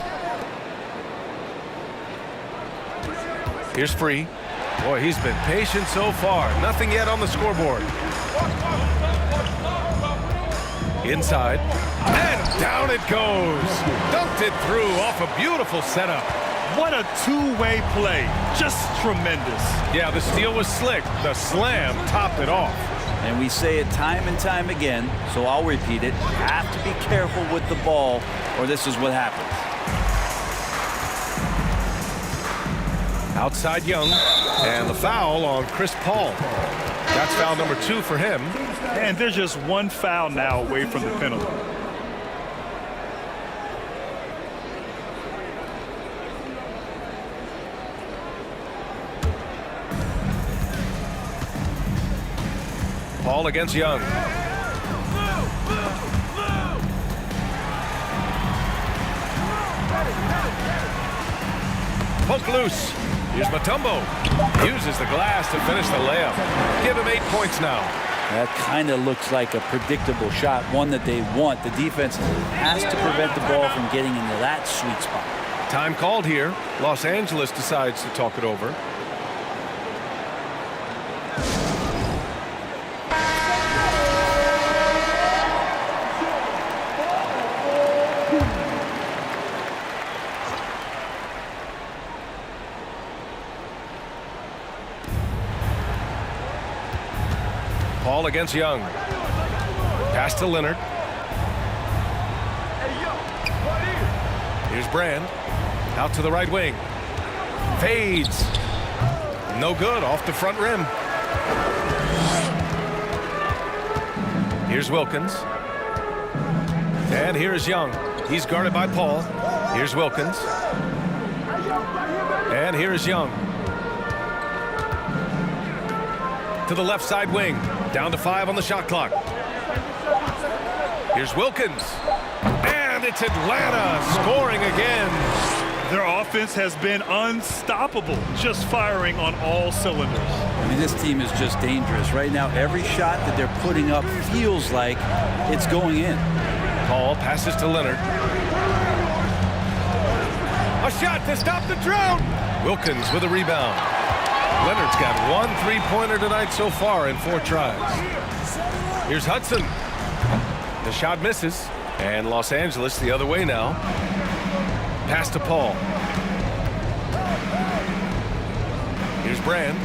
Speaker 1: Here's Free. Boy, he's been patient so far. Nothing yet on the scoreboard. Inside. And down it goes. Dunked it through off a beautiful setup.
Speaker 4: What a two-way play. Just tremendous.
Speaker 1: Yeah, the steal was slick. The slam topped it off.
Speaker 2: And we say it time and time again, so I'll repeat it. Have to be careful with the ball, or this is what happens.
Speaker 1: Outside Young, and the foul on Chris Paul. That's foul number 2 for him.
Speaker 4: And they're just one foul now away from the penalty.
Speaker 1: Paul against Young. Poke loose. Here's Mutombo. Uses the glass to finish the layup. Give him 8 points now.
Speaker 2: That kind of looks like a predictable shot, one that they want. The defense has to prevent the ball from getting into that sweet spot.
Speaker 1: Time called here. Los Angeles decides to talk it over. Paul against Young. Pass to Leonard. Here's Brand. Out to the right wing. Fades. No good. Off the front rim. Here's Wilkins. And here's Young. He's guarded by Paul. Here's Wilkins. And here's Young. To the left side wing. Down to 5 on the shot clock. Here's Wilkins. And it's Atlanta scoring again.
Speaker 4: Their offense has been unstoppable, just firing on all cylinders.
Speaker 2: I mean, this team is just dangerous. Right now, every shot that they're putting up feels like it's going in.
Speaker 1: Paul passes to Leonard. A shot to stop the drought. Wilkins with a rebound. Leonard's got 1 3-pointer tonight so far in 4 tries. Here's Hudson. The shot misses. And Los Angeles the other way now. Pass to Paul. Here's Brand.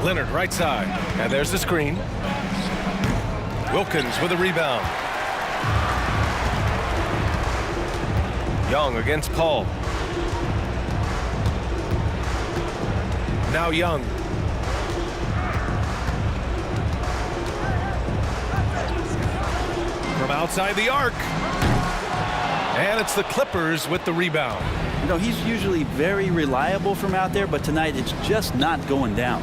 Speaker 1: Leonard right side. And there's the screen. Wilkins with a rebound. Young against Paul. Now Young. From outside the arc. And it's the Clippers with the rebound.
Speaker 2: You know, he's usually very reliable from out there, but tonight it's just not going down.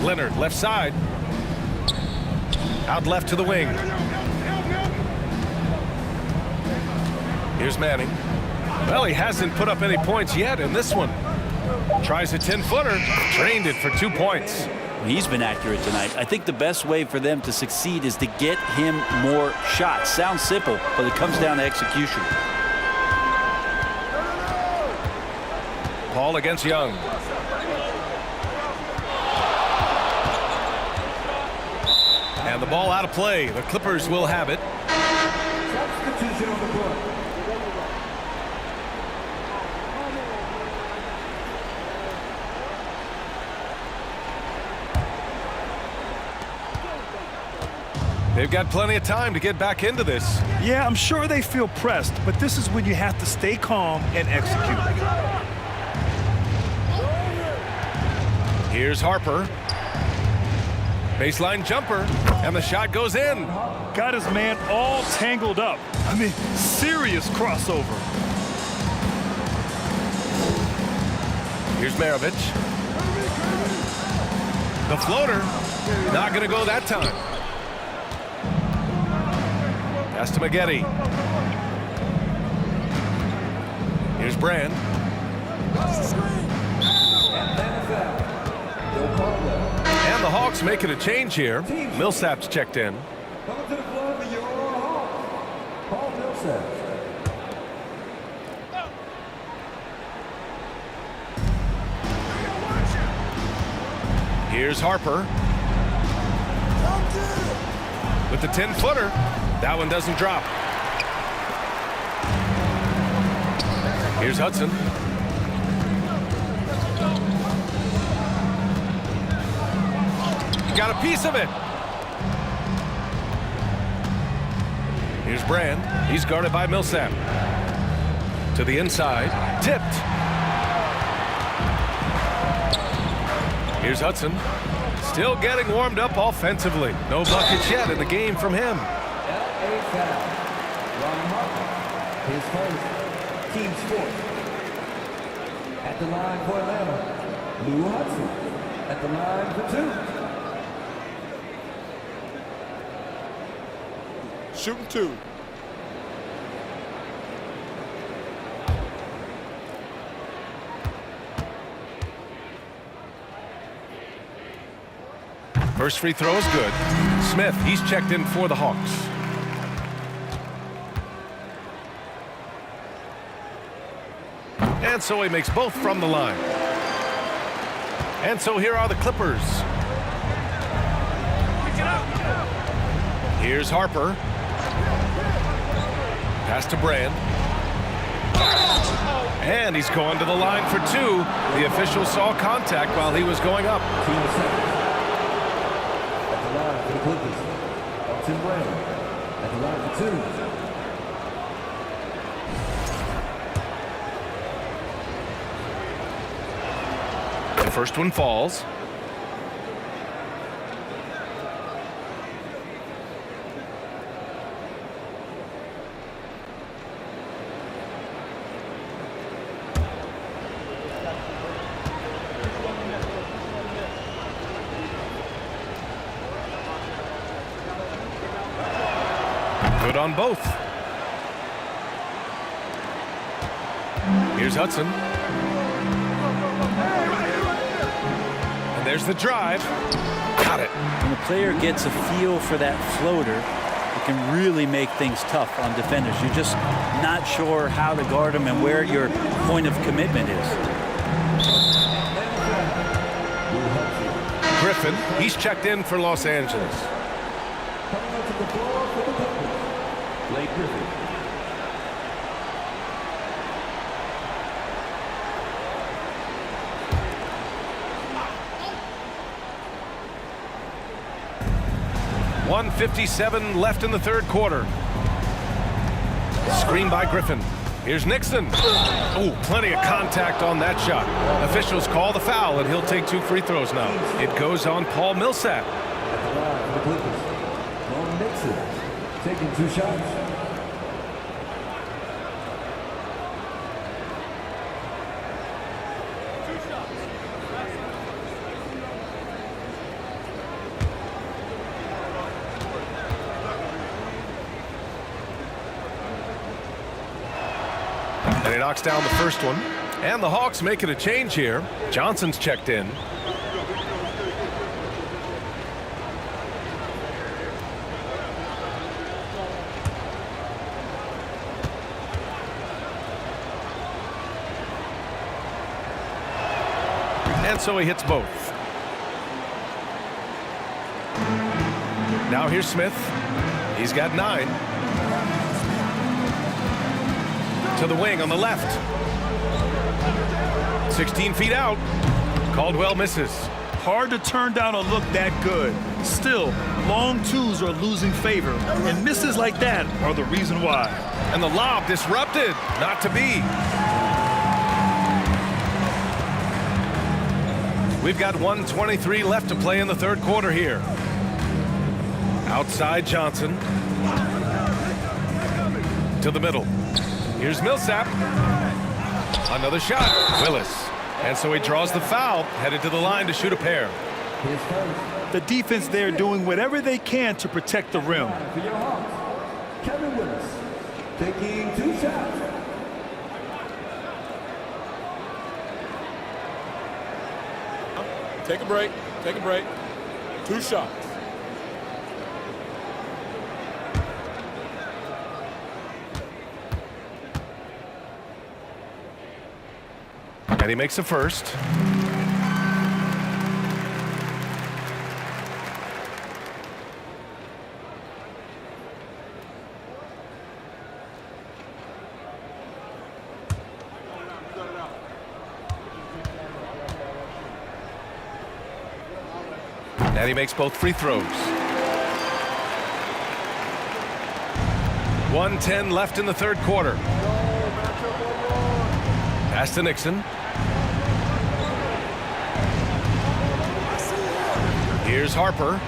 Speaker 1: Leonard left side. Out left to the wing. Here's Manning. Well, he hasn't put up any points yet in this one. Tries a 10-footer. Drained it for 2 points.
Speaker 2: He's been accurate tonight. I think the best way for them to succeed is to get him more shots. Sounds simple, but it comes down to execution.
Speaker 1: Paul against Young. And the ball out of play. The Clippers will have it.
Speaker 3: Substitution on the board.
Speaker 1: They've got plenty of time to get back into this.
Speaker 4: Yeah, I'm sure they feel pressed, but this is when you have to stay calm and execute.
Speaker 1: Here's Harper. Baseline jumper, and the shot goes in.
Speaker 4: Got his man all tangled up. I mean, serious crossover.
Speaker 1: Here's Maravich. The floater, not going to go that time. Pass to Maggette. Here's Brand.
Speaker 3: And then a foul. Joe Caldwell.
Speaker 1: And the Hawks making a change here. Millsap's checked in.
Speaker 3: Coming to the floor for your Hawks, Paul Millsap.
Speaker 1: Here's Harper. With the 10-footer. That one doesn't drop. Here's Hudson. Got a piece of it. Here's Brand. He's guarded by Millsap. To the inside. Tipped. Here's Hudson. Still getting warmed up offensively. No buckets yet in the game from him.
Speaker 3: L.A. foul. Ron Harper. His first. Team's fourth. At the line for Atlanta, Lou Hudson. At the line for two.
Speaker 5: Shooting 2.
Speaker 1: First free throw is good. Smith, he's checked in for the Hawks. And so he makes both from the line. And so here are the Clippers. Here's Harper. Pass to Brand. And he's going to the line for two. The official saw contact while he was going up.
Speaker 3: Team seconds. At the line for the Clippers, Elton Brand. At the line for two.
Speaker 1: The first one falls. Good on both. Here's Hudson. And there's the drive. Got it.
Speaker 2: When a player gets a feel for that floater, it can really make things tough on defenders. You're just not sure how to guard them and where your point of commitment is.
Speaker 1: Griffin, he's checked in for Los Angeles.
Speaker 3: Coming to the floor for the Clippers, Blake Griffin.
Speaker 1: .157 left in the third quarter. Screen by Griffin. Here's Nixon. Oh, plenty of contact on that shot. Officials call the foul, and he'll take 2 free throws now. It goes on Paul Millsap.
Speaker 3: At the line for the Clippers, Ron Nixon. Taking 2 shots.
Speaker 1: And he knocks down the first one. And the Hawks making a change here. Johnson's checked in. And so he hits both. Now here's Smith. He's got 9. To the wing on the left. 16 feet out. Caldwell misses.
Speaker 4: Hard to turn down a look that good. Still, long twos are losing favor, and misses like that are the reason why.
Speaker 1: And the lob disrupted. Not to be. We've got 1:23 left to play in the third quarter here. Outside Johnson. To the middle. Here's Millsap. Another shot. Willis. And so he draws the foul, headed to the line to shoot a pair.
Speaker 3: His first.
Speaker 4: The defense there doing whatever they can to protect the rim.
Speaker 3: For your Hawks, Kevin Willis. Taking 2 shots.
Speaker 5: Take a break. Take a break. 2 shots.
Speaker 1: And he makes a first. And he makes both free throws. 1:10 left in the third quarter. Pass to Nixon. Here's Harper.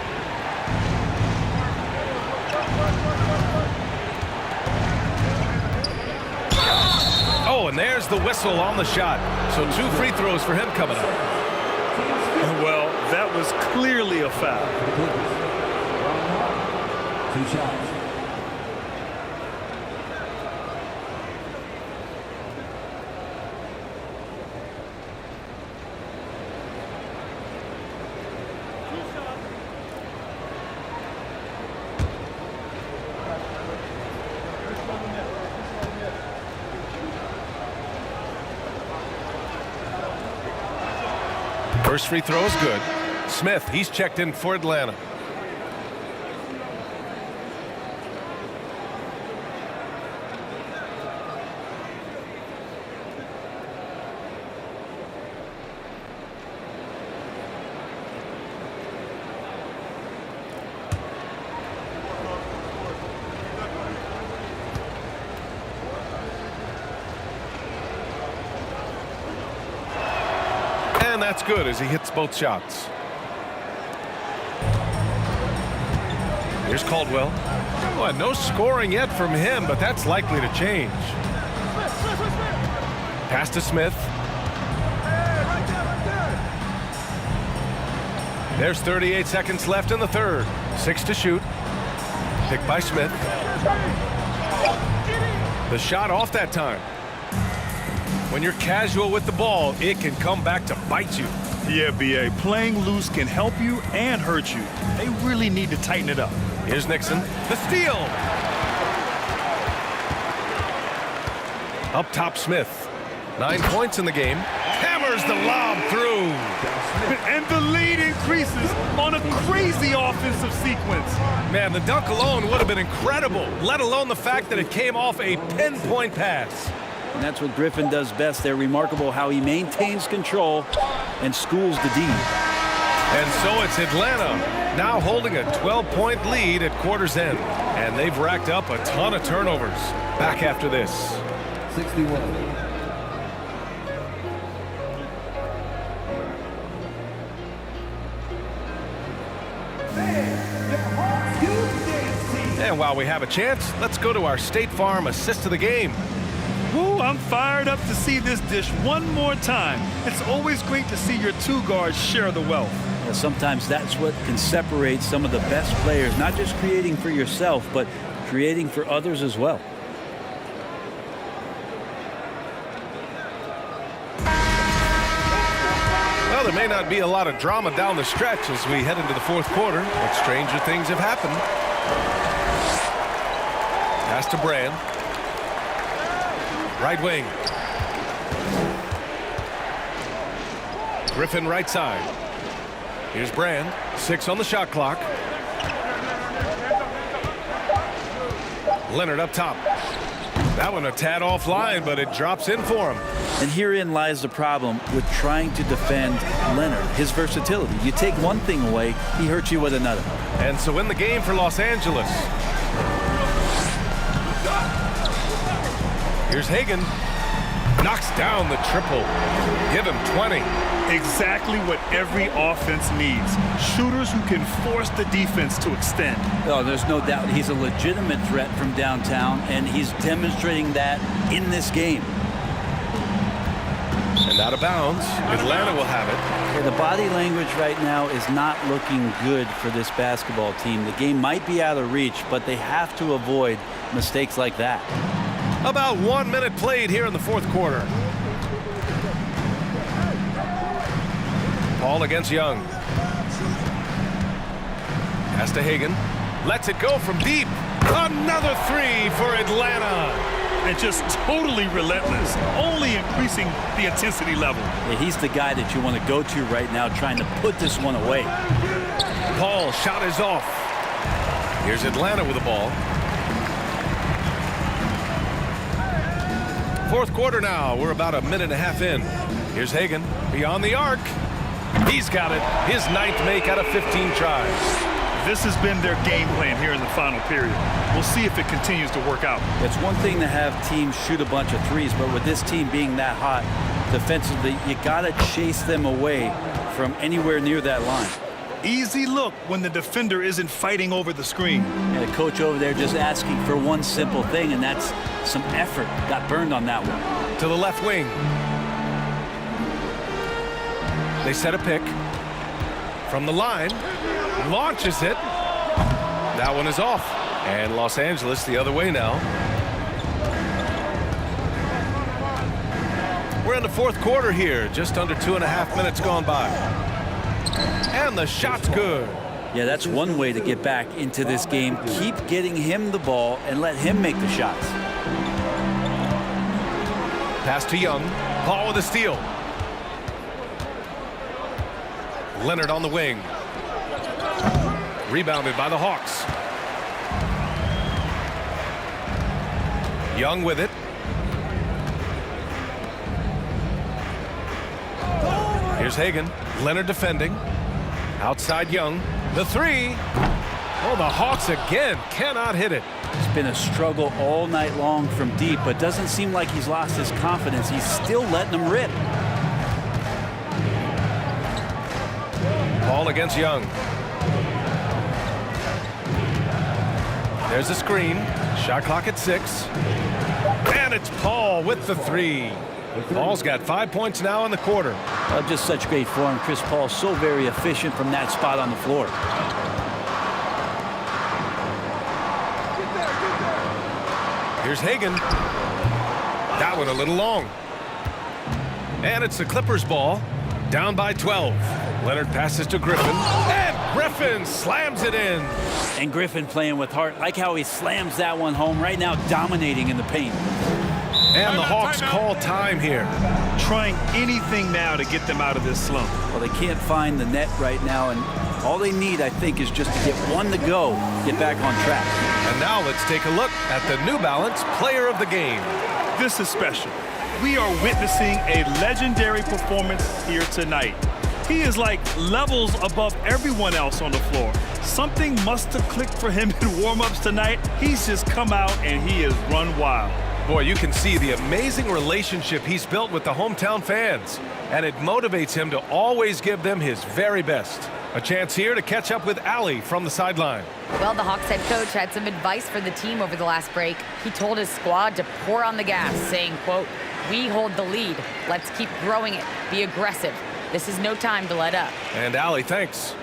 Speaker 1: Oh, and there's the whistle on the shot. So 2 free throws for him coming up.
Speaker 4: Well, that was clearly a foul.
Speaker 3: 2 shots.
Speaker 1: First free throw is good. Smith, he's checked in for Atlanta. And that's good as he hits both shots. Here's Caldwell. Oh, no scoring yet from him, but that's likely to change. Pass to Smith. There's 38 seconds left in the third. 6 to shoot. Picked by Smith. The shot off that time. When you're casual with the ball, it can come back to bite you.
Speaker 4: Yeah, B.A. Playing loose can help you and hurt you. They really need to tighten it up.
Speaker 1: Here's Nixon. The steal. Up top, Smith. 9 points in the game. Hammers the lob through.
Speaker 4: And the lead increases on a crazy offensive sequence.
Speaker 1: Man, the dunk alone would have been incredible, let alone the fact that it came off a pinpoint pass.
Speaker 2: And that's what Griffin does best. They're remarkable how he maintains control and schools the D.
Speaker 1: And so it's Atlanta now holding a 12-point lead at quarter's end. And they've racked up a ton of turnovers. Back after this.
Speaker 3: 61.
Speaker 1: And while we have a chance, let's go to our State Farm assist of the game.
Speaker 4: Ooh, I'm fired up to see this dish one more time. It's always great to see your 2 guards share the wealth.
Speaker 2: Well, sometimes that's what can separate some of the best players, not just creating for yourself, but creating for others as well.
Speaker 1: Well, there may not be a lot of drama down the stretch as we head into the fourth quarter, but stranger things have happened. Pass to Brand. Right wing. Griffin right side. Here's Brand. 6 on the shot clock. Leonard up top. That one a tad offline, but it drops in for him.
Speaker 2: And herein lies the problem with trying to defend Leonard, his versatility. You take one thing away, he hurts you with another.
Speaker 1: And so in the game for Los Angeles. Here's Hagan. Knocks down the triple. Give him 20.
Speaker 4: Exactly what every offense needs. Shooters who can force the defense to extend.
Speaker 2: Oh, there's no doubt he's a legitimate threat from downtown, and he's demonstrating that in this game.
Speaker 1: And out of bounds. Atlanta will have it.
Speaker 2: Yeah, the body language right now is not looking good for this basketball team. The game might be out of reach, but they have to avoid mistakes like that.
Speaker 1: About 1 minute played here in the fourth quarter. Paul against Young. Pass to Hagan. Lets it go from deep. Another three for Atlanta.
Speaker 4: And just totally relentless, only increasing the intensity level.
Speaker 2: Yeah, he's the guy that you want to go to right now, trying to put this one away.
Speaker 1: Paul shot is off. Here's Atlanta with the ball. Fourth quarter now. We're about a minute and a half in. Here's Hagan beyond the arc. He's got it. His 9th make out of 15 tries.
Speaker 4: This has been their game plan here in the final period. We'll see if it continues to work out.
Speaker 2: It's one thing to have teams shoot a bunch of threes, but with this team being that hot defensively, you got to chase them away from anywhere near that line.
Speaker 4: Easy look when the defender isn't fighting over the screen.
Speaker 2: And the coach over there just asking for one simple thing, and that's some effort. Got burned on that one.
Speaker 1: To the left wing. They set a pick. From the line. Launches it. That one is off. And Los Angeles the other way now. We're in the fourth quarter here. Just under 2.5 minutes gone by. And the shot's good.
Speaker 2: Yeah, that's one way to get back into this game. Keep getting him the ball and let him make the shots.
Speaker 1: Pass to Young. Paul with a steal. Leonard on the wing. Rebounded by the Hawks. Young with it. Here's Hagan. Leonard defending. Outside Young. The three. Oh, the Hawks again cannot hit it.
Speaker 2: It's been a struggle all night long from deep, but doesn't seem like he's lost his confidence. He's still letting them rip.
Speaker 1: Paul against Young. There's a screen. Shot clock at 6. And it's Paul with the three. Paul's got 5 points now in the quarter.
Speaker 2: Just such great form. Chris Paul so very efficient from that spot on the floor.
Speaker 1: Here's Hagan. That one a little long. And it's the Clippers ball. Down by 12. Leonard passes to Griffin. And Griffin slams it in.
Speaker 2: And Griffin playing with heart. Like how he slams that one home right now, dominating in the paint.
Speaker 1: And the Hawks call time here.
Speaker 4: Trying anything now to get them out of this slump.
Speaker 2: Well, they can't find the net right now, and all they need, I think, is just to get one to go, get back on track.
Speaker 1: And now let's take a look at the New Balance Player of the Game.
Speaker 4: This is special. We are witnessing a legendary performance here tonight. He is like levels above everyone else on the floor. Something must have clicked for him in warm-ups tonight. He's just come out and he has run wild.
Speaker 1: Boy, you can see the amazing relationship he's built with the hometown fans, and it motivates him to always give them his very best. A chance here to catch up with Allie from the sideline.
Speaker 6: Well, the Hawks head coach had some advice for the team over the last break. He told his squad to pour on the gas, saying, quote, "We hold the lead. Let's keep growing it. Be aggressive. This is no time to let up."
Speaker 1: And Allie, thanks.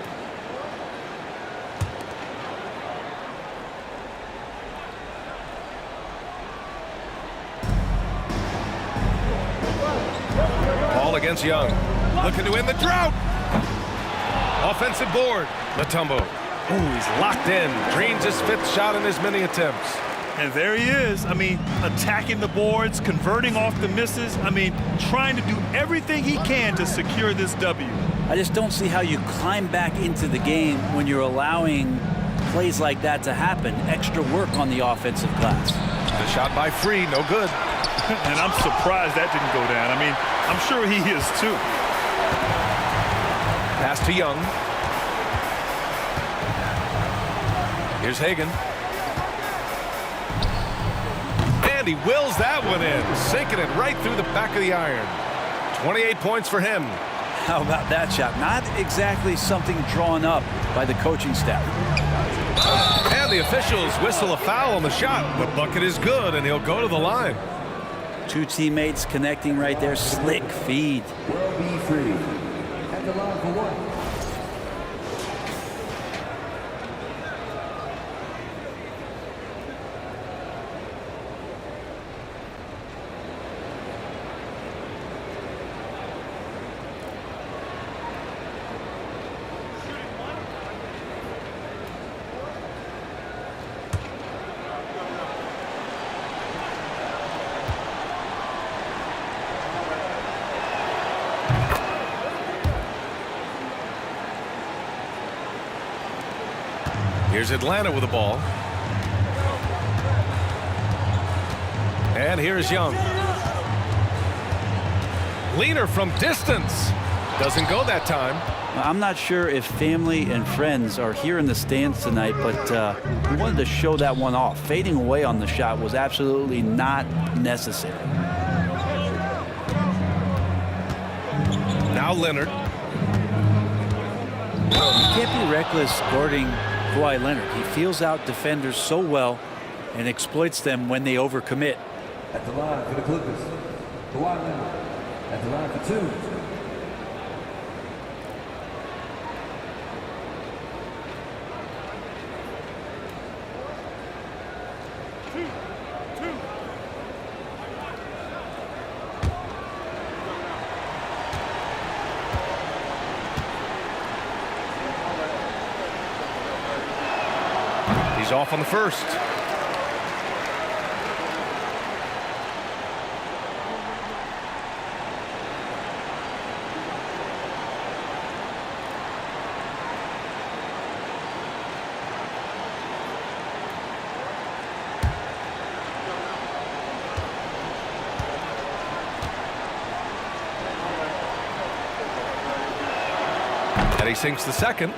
Speaker 1: Paul against Young. Looking to win the drought. Offensive board. Mutombo. Ooh, he's locked in. Drains his 5th shot in as many attempts.
Speaker 4: And there he is. I mean, attacking the boards, converting off the misses. I mean, trying to do everything he can to secure this W.
Speaker 2: I just don't see how you climb back into the game when you're allowing plays like that to happen. Extra work on the offensive glass.
Speaker 1: The shot by Free, no good.
Speaker 4: And I'm surprised that didn't go down. I mean, I'm sure he is too.
Speaker 1: Pass to Young. Here's Hagan. And he wills that one in, sinking it right through the back of the iron. 28 points for him.
Speaker 2: How about that shot? Not exactly something drawn up by the coaching staff.
Speaker 1: And the officials whistle a foul on the shot. The bucket is good, and he'll go to the line.
Speaker 2: Two teammates connecting right there. Slick feed.
Speaker 3: Will be free. At the line for one.
Speaker 1: Here's Atlanta with the ball. And here's Young. Leaner from distance. Doesn't go that time.
Speaker 2: I'm not sure if family and friends are here in the stands tonight, but he wanted to show that one off. Fading away on the shot was absolutely not necessary.
Speaker 1: Now Leonard.
Speaker 2: You can't be reckless guarding Kawhi Leonard. He feels out defenders so well and exploits them when they overcommit.
Speaker 3: At the line for the Clippers, Kawhi Leonard. At the line for 2.
Speaker 1: He's off on the first. And he sinks the second.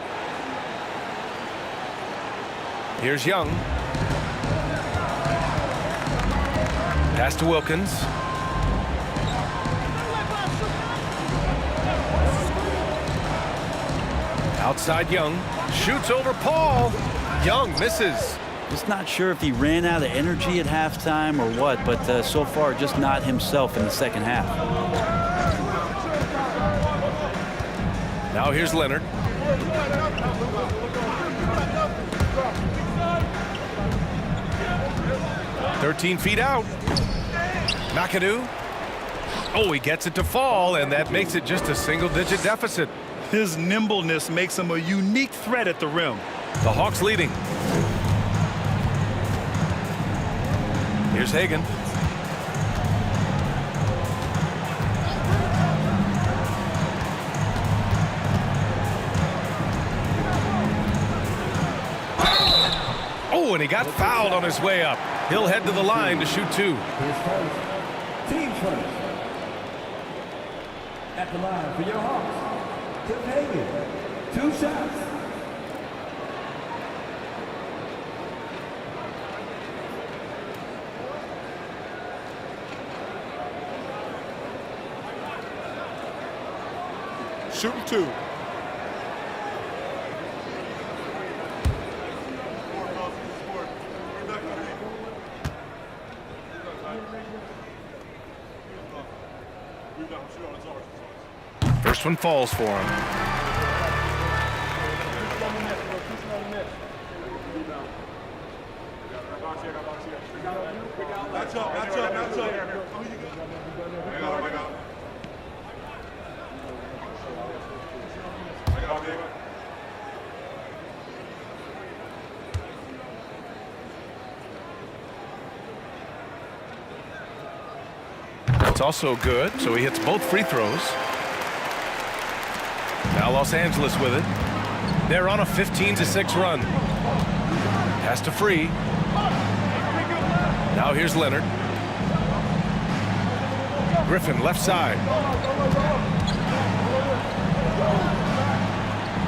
Speaker 1: Here's Young. Pass to Wilkins. Outside Young. Shoots over Paul. Young misses.
Speaker 2: Just not sure if he ran out of energy at halftime or what, but so far just not himself in the second half.
Speaker 1: Now here's Leonard. "13 feet out. McAdoo. Oh, he gets it to fall, and that makes it just a single-digit deficit.
Speaker 4: His nimbleness makes him a unique threat at the rim.
Speaker 1: The Hawks leading. Here's Hagan. Oh, and he got fouled on his way up. He'll head to the line to shoot 2.
Speaker 3: His first. Team first. At the line for your Hawks, Tim Hagan. 2 shots.
Speaker 5: Shooting 2.
Speaker 1: First one falls for him.
Speaker 5: Match up.
Speaker 1: It's also good, so he hits both free throws. Now Los Angeles with it. They're on a 15-6 run. Pass to Free. Now here's Leonard. Griffin left side.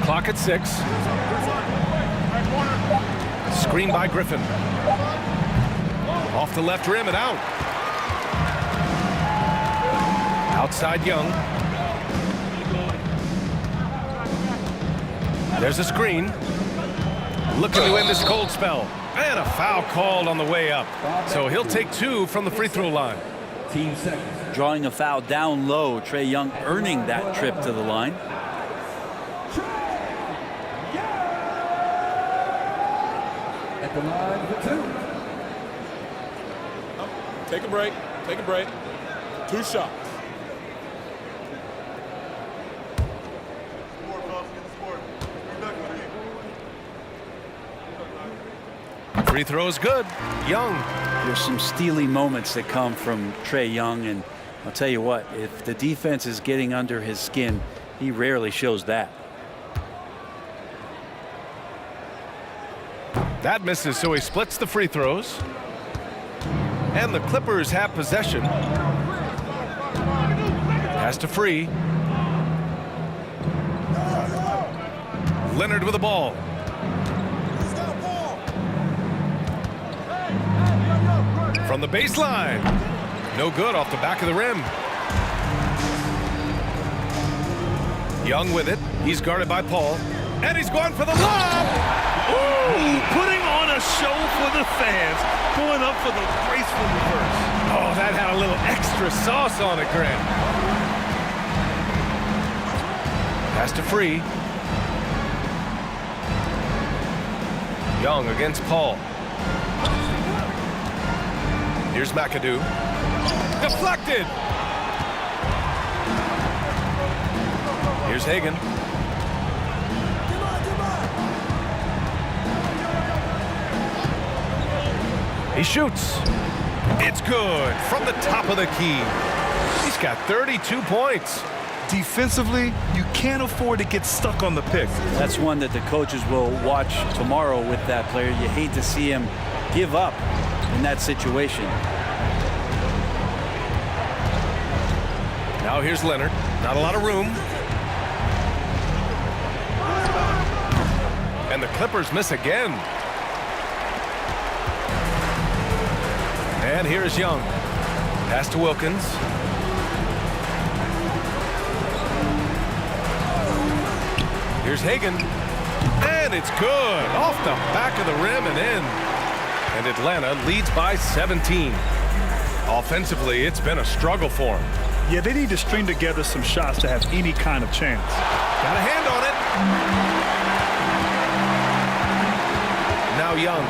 Speaker 1: Clock at 6. Screen by Griffin. Off the left rim and out. Outside Young. There's a screen. Looking to end this cold spell. And a foul called on the way up. So he'll take 2 from the free throw line.
Speaker 3: Team second.
Speaker 2: Drawing a foul down low, Trae Young earning that trip to the line.
Speaker 3: At the line for 2.
Speaker 5: Take a break. 2 shots.
Speaker 1: Free throw is good. Young.
Speaker 2: There's some steely moments that come from Trae Young, and I'll tell you what, if the defense is getting under his skin, he rarely shows that.
Speaker 1: That misses, so he splits the free throws. And the Clippers have possession. Pass to Free. Leonard with the ball. From the baseline. No good, off the back of the rim. Young with it. He's guarded by Paul. And he's going for the lob.
Speaker 4: Ooh, putting on a show for the fans. Going up for the graceful reverse.
Speaker 1: Oh, that had a little extra sauce on it, Grant. Pass to Free. Young against Paul. Here's McAdoo. Deflected. Here's Hagan. He shoots. It's good from the top of the key. He's got 32 points.
Speaker 4: Defensively, you can't afford to get stuck on the pick.
Speaker 2: That's one that the coaches will watch tomorrow with that player. You hate to see him give up in that situation.
Speaker 1: Now here's Leonard. Not a lot of room. And the Clippers miss again. And here's Young. Pass to Wilkins. Here's Hagan. And it's good. Off the back of the rim and in. And Atlanta leads by 17. Offensively, it's been a struggle for them.
Speaker 4: Yeah, they need to string together some shots to have any kind of chance.
Speaker 1: Got a hand on it. Now Young.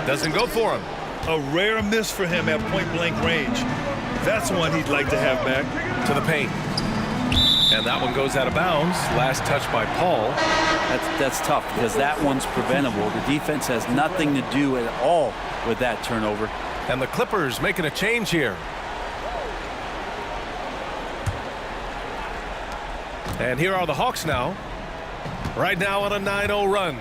Speaker 1: Doesn't go for him.
Speaker 4: A rare miss for him at point-blank range. That's one he'd like to have back.
Speaker 1: To the paint. And that one goes out of bounds. Last touch by Paul.
Speaker 2: That's tough because that one's preventable. The defense has nothing to do at all with that turnover.
Speaker 1: And the Clippers making a change here. And here are the Hawks now. Right now on a 9-0 run.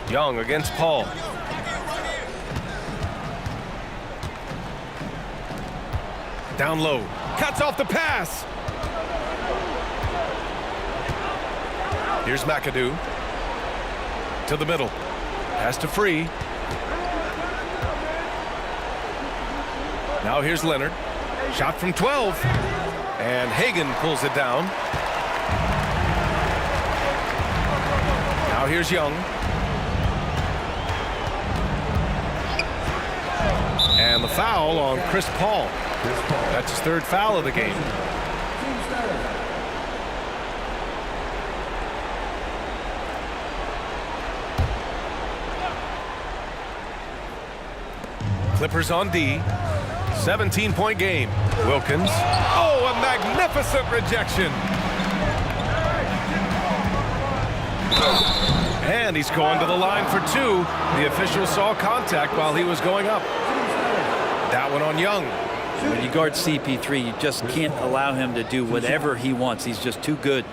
Speaker 1: Young against Paul. Down low. Cuts off the pass. Here's McAdoo. To the middle. Pass to Free. Now here's Leonard. Shot from 12. And Hagan pulls it down. Now here's Young. And the foul on Chris Paul. That's his third foul of the game. Clippers on D. 17-point game. Wilkins. Oh, a magnificent rejection. And he's going to the line for two. The official saw contact while he was going up. That one on Young.
Speaker 2: When you guard CP3, you just can't allow him to do whatever he wants. He's just too good.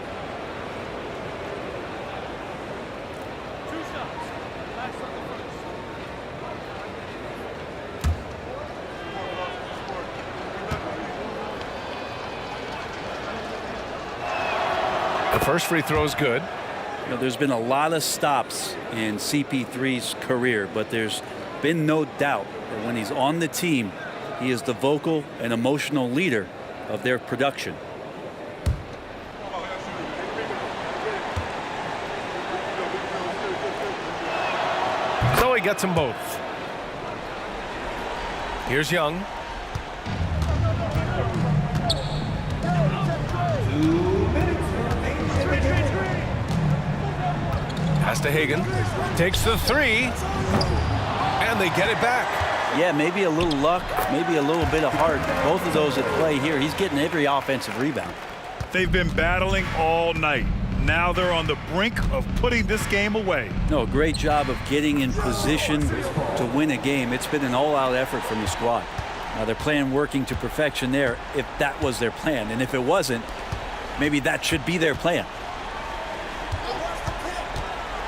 Speaker 1: The first free throw is good.
Speaker 2: You know, there's been a lot of stops in CP3's career, but there's been no doubt that when he's on the team, he is the vocal and emotional leader of their production.
Speaker 1: So he gets them both. Here's Young. Pass to Hagan. Takes the three. And they get it back.
Speaker 2: Yeah, maybe a little luck, maybe a little bit of heart. Both of those at play here. He's getting every offensive rebound.
Speaker 4: They've been battling all night. Now they're on the brink of putting this game away.
Speaker 2: No, great job of getting in position to win a game. It's been an all-out effort from the squad. They're playing working to perfection there if that was their plan. And if it wasn't, maybe that should be their plan.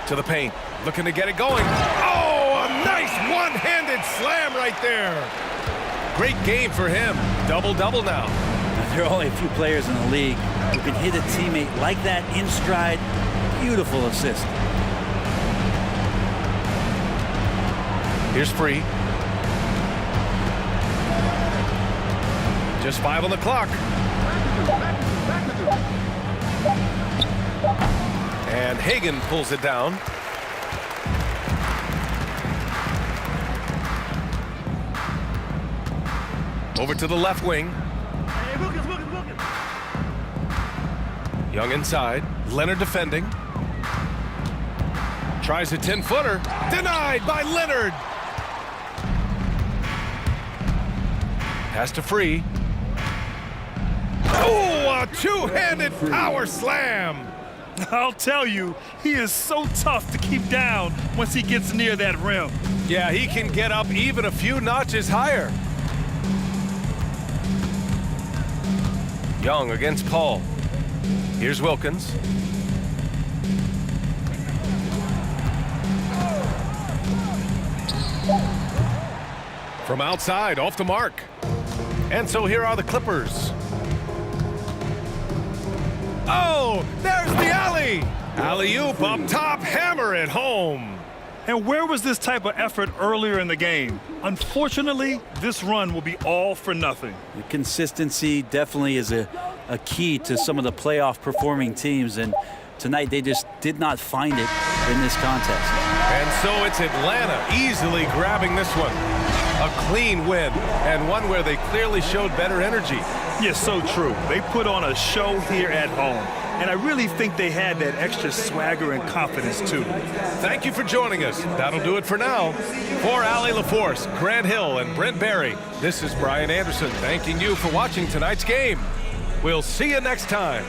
Speaker 1: To the paint, looking to get it going. Oh, a nice one-handed slam right there. Great game for him. Double-double now.
Speaker 2: There are only a few players in the league who can hit a teammate like that in stride. Beautiful assist.
Speaker 1: Here's Free. Just 5 on the clock. And Hagan pulls it down. Over to the left wing. Young inside. Leonard defending. Tries a 10-footer. Denied by Leonard. Pass to Free. Oh, a two-handed power slam.
Speaker 4: I'll tell you, he is so tough to keep down once he gets near that rim.
Speaker 1: Yeah, he can get up even a few notches higher. Young against Paul. Here's Wilkins. From outside, off the mark. And so here are the Clippers. Oh, there's the alley. Alley-oop up top, hammer it home.
Speaker 4: And where was this type of effort earlier in the game? Unfortunately, this run will be all for nothing.
Speaker 2: The consistency definitely is a key to some of the playoff performing teams, and tonight they just did not find it in this contest.
Speaker 1: And so it's Atlanta easily grabbing this one. A clean win, and one where they clearly showed better energy.
Speaker 4: Yes, so true. They put on a show here at home, and I really think they had that extra swagger and confidence too.
Speaker 1: Thank you for joining us. That'll do it for now. For Allie LaForce, Grant Hill, and Brent Barry, this is Brian Anderson thanking you for watching tonight's game. We'll see you next time.